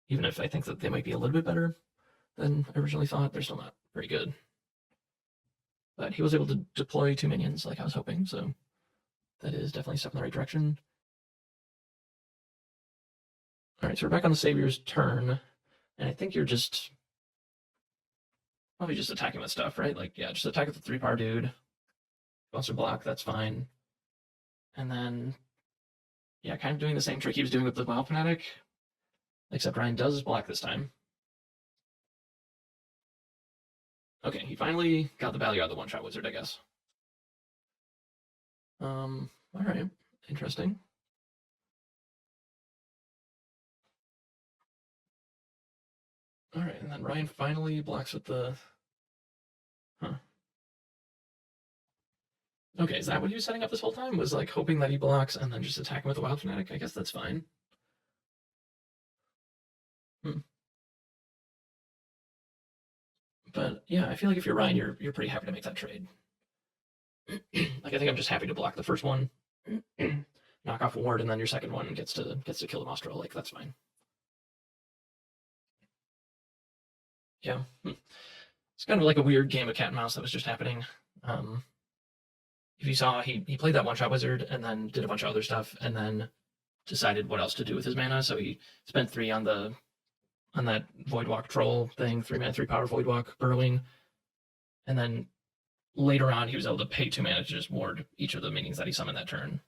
Even if I think that they might be a little bit better. than I originally thought. They're still not very good. But he was able to deploy 2 minions like I was hoping, so that is definitely a step in the right direction. Alright, so we're back on the Savior's turn, and I think you're just probably just attacking with stuff, right? Like, yeah, just attack with the 3-power dude. Wants to block, that's fine. And then, yeah, kind of doing the same trick he was doing with the Wild Fanatic, except Ryan does block this time. Okay, he finally got the value out of the one-shot wizard, I guess. Alright, interesting. Alright, and then Ryan finally blocks with the... Huh. Okay, is that what he was setting up this whole time? Was like hoping that he blocks and then just attack him with the Wild Fanatic? I guess that's fine. But yeah, I feel like if you're Ryan, you're pretty happy to make that trade. Like I think I'm just happy to block the first one, knock off a ward, and then your second one gets to kill the Nostral. Like that's fine. Yeah, it's kind of like a weird game of cat and mouse that was just happening. If you saw, he played that one-shot wizard and then did a bunch of other stuff, and then decided what else to do with his mana. So he spent 3 on that Voidwalk troll thing, 3 mana, 3-power Voidwalk burrowing, and then later on he was able to pay 2 mana to just ward each of the minions that he summoned that turn.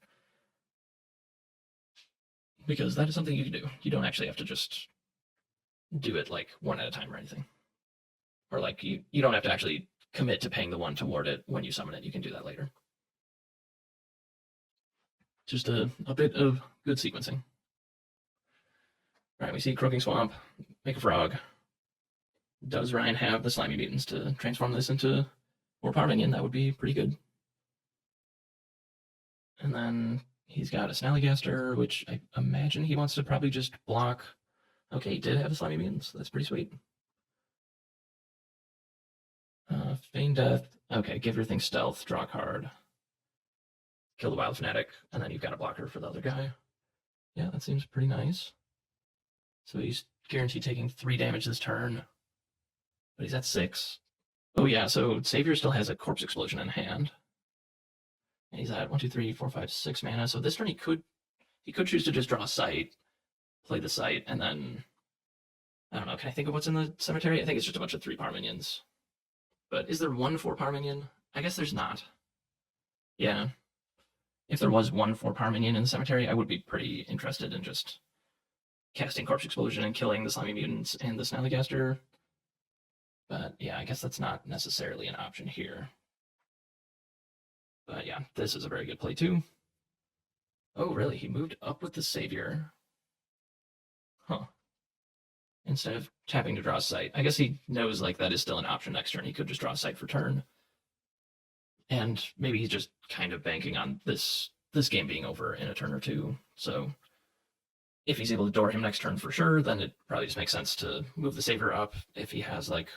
Because that is something you can do. You don't actually have to just do it like one at a time or anything. Or like you don't have to actually commit to paying the 1 to ward it when you summon it. You can do that later. Just a bit of good sequencing. All right, we see Croaking Swamp, make a frog. Does Ryan have the Slimy Mutants to transform this into 4-power minion? That would be pretty good. And then he's got a Snallygaster, which I imagine he wants to probably just block. Okay, he did have the Slimy Mutants. That's pretty sweet. Feign Death. Okay, give your thing stealth, draw a card. Kill the Wild Fanatic, and then you've got a blocker for the other guy. Yeah, that seems pretty nice. So he's guaranteed taking 3 damage this turn, but he's at 6. Oh yeah, so Savior still has a Corpse Explosion in hand. And he's at 1, 2, 3, 4, 5, 6 mana. So this turn he could choose to just draw a site, play the site, and then I don't know. Can I think of what's in the cemetery? I think it's just a bunch of 3-power minions. But is there 1 4-power minion? I guess there's not. Yeah. If there was 1 4-power minion in the cemetery, I would be pretty interested in just casting Corpse Explosion and killing the Slimy Mutants and the Snallygaster. But yeah, I guess that's not necessarily an option here. But yeah, this is a very good play too. Oh, really? He moved up with the Savior. Huh. Instead of tapping to draw a site. I guess he knows like that is still an option next turn. He could just draw a site for turn. And maybe he's just kind of banking on this game being over in a turn or two. So if he's able to door him next turn for sure, then it probably just makes sense to move the Savior up if he has like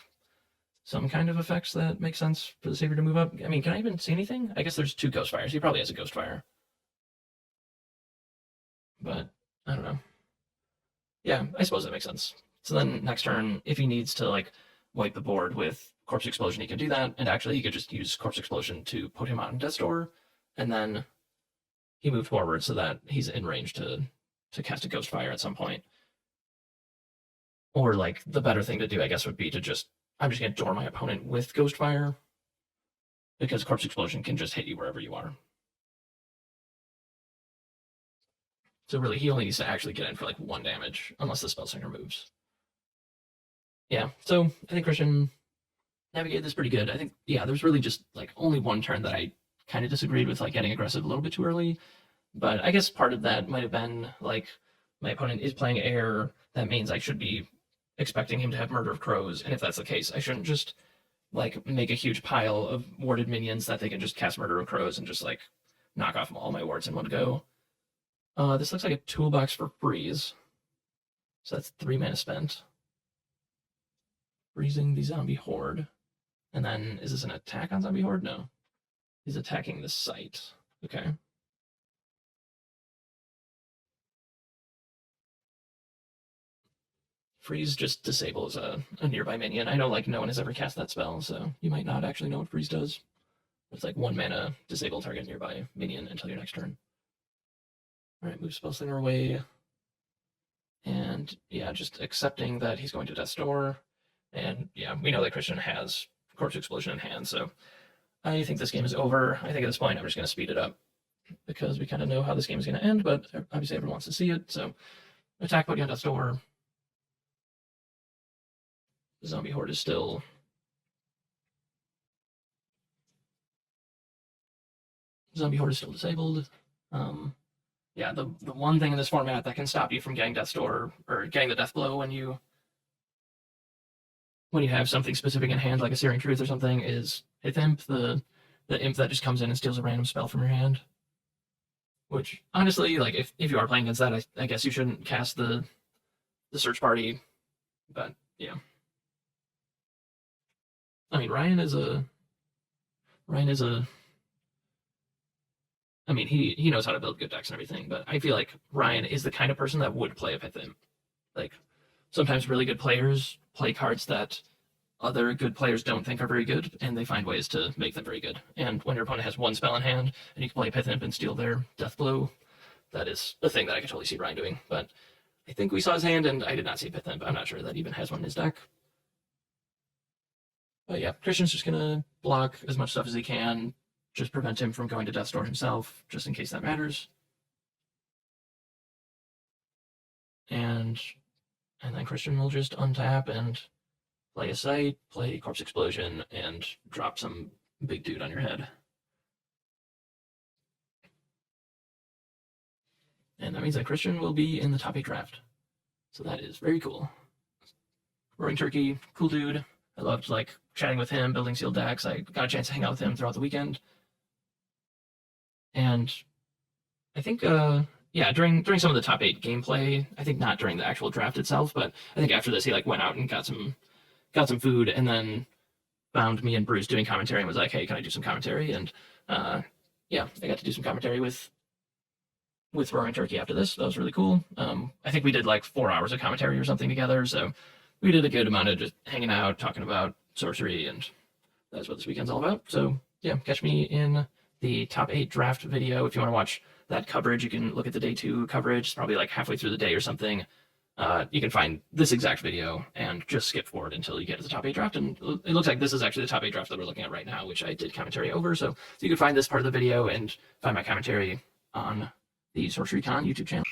some kind of effects that make sense for the Savior to move up. I mean, can I even see anything? I guess there's 2 Ghostfires. He probably has a Ghostfire. But I don't know. Yeah, I suppose that makes sense. So then next turn, if he needs to like wipe the board with Corpse Explosion, he can do that. And actually, he could just use Corpse Explosion to put him on Death's Door, and then he moved forward so that he's in range to cast a Ghostfire at some point. Or like the better thing to do, I guess, would be to just I'm just going to door my opponent with Ghostfire, because Corpse Explosion can just hit you wherever you are. So really, he only needs to actually get in for like 1 damage, unless the Spellslinger moves. Yeah, so I think Christian navigated this pretty good. I think, yeah, there's really just like only 1 turn that I kind of disagreed with, like getting aggressive a little bit too early. But I guess part of that might have been like my opponent is playing air. That means I should be expecting him to have Murder of Crows. And if that's the case, I shouldn't just like make a huge pile of warded minions that they can just cast Murder of Crows and just like knock off all my wards in one go. This looks like a toolbox for freeze. So that's 3 mana spent. Freezing the zombie horde. And then, is this an attack on zombie horde? No. He's attacking the site. Okay. Freeze just disables a nearby minion. I know like no one has ever cast that spell, so you might not actually know what freeze does. It's like 1 mana, disable target nearby minion until your next turn. Alright, move Spellslinger away. And yeah, just accepting that he's going to Death's Door. And yeah, we know that Christian has Corpse Explosion in hand, so I think this game is over. I think at this point I'm just going to speed it up because we kind of know how this game is going to end, but obviously everyone wants to see it, so attack put you on Death's Door. The Zombie Horde is still... Zombie Horde is still disabled. Yeah, the one thing in this format that can stop you from getting Death's Door or getting the Death Blow when you have something specific in hand, like a Searing Truth or something, is Hith Imp, the imp that just comes in and steals a random spell from your hand. Which, honestly, like, if you are playing against that, I guess you shouldn't cast the Search Party, but, yeah. I mean, Ryan is a... I mean, he knows how to build good decks and everything, but I feel like Ryan is the kind of person that would play a Hith Imp. Like, sometimes really good players play cards that other good players don't think are very good, and they find ways to make them very good. And when your opponent has 1 spell in hand, and you can play Hith Imp and steal their Death Blow, that is a thing that I can totally see Ryan doing. But I think we saw his hand, and I did not see Hith Imp. I'm not sure that even has one in his deck. But yeah, Christian's just gonna block as much stuff as he can, just prevent him from going to Death's Door himself, just in case that matters. And then Christian will just untap and play a Sight, play Corpse Explosion, and drop some big dude on your head. And that means that Christian will be in the top 8 draft. So that is very cool. Roaring Turkey, cool dude. I loved like chatting with him, building sealed decks. I got a chance to hang out with him throughout the weekend. And I think, yeah, during some of the top 8 gameplay, I think not during the actual draft itself, but I think after this he like went out and got some food, and then found me and Bruce doing commentary and was like, hey, can I do some commentary? And yeah, I got to do some commentary with Roaring Turkey after this. That was really cool. I think we did like 4 hours of commentary or something together, so we did a good amount of just hanging out, talking about sorcery, and that's what this weekend's all about. So yeah, catch me in the top 8 draft video. If you want to watch that coverage, you can look at the day 2 coverage. It's probably like halfway through the day or something. You can find this exact video and just skip forward until you get to the top 8 draft. And it looks like this is actually the top 8 draft that we're looking at right now, which I did commentary over. So you can find this part of the video and find my commentary on the SorceryCon YouTube channel.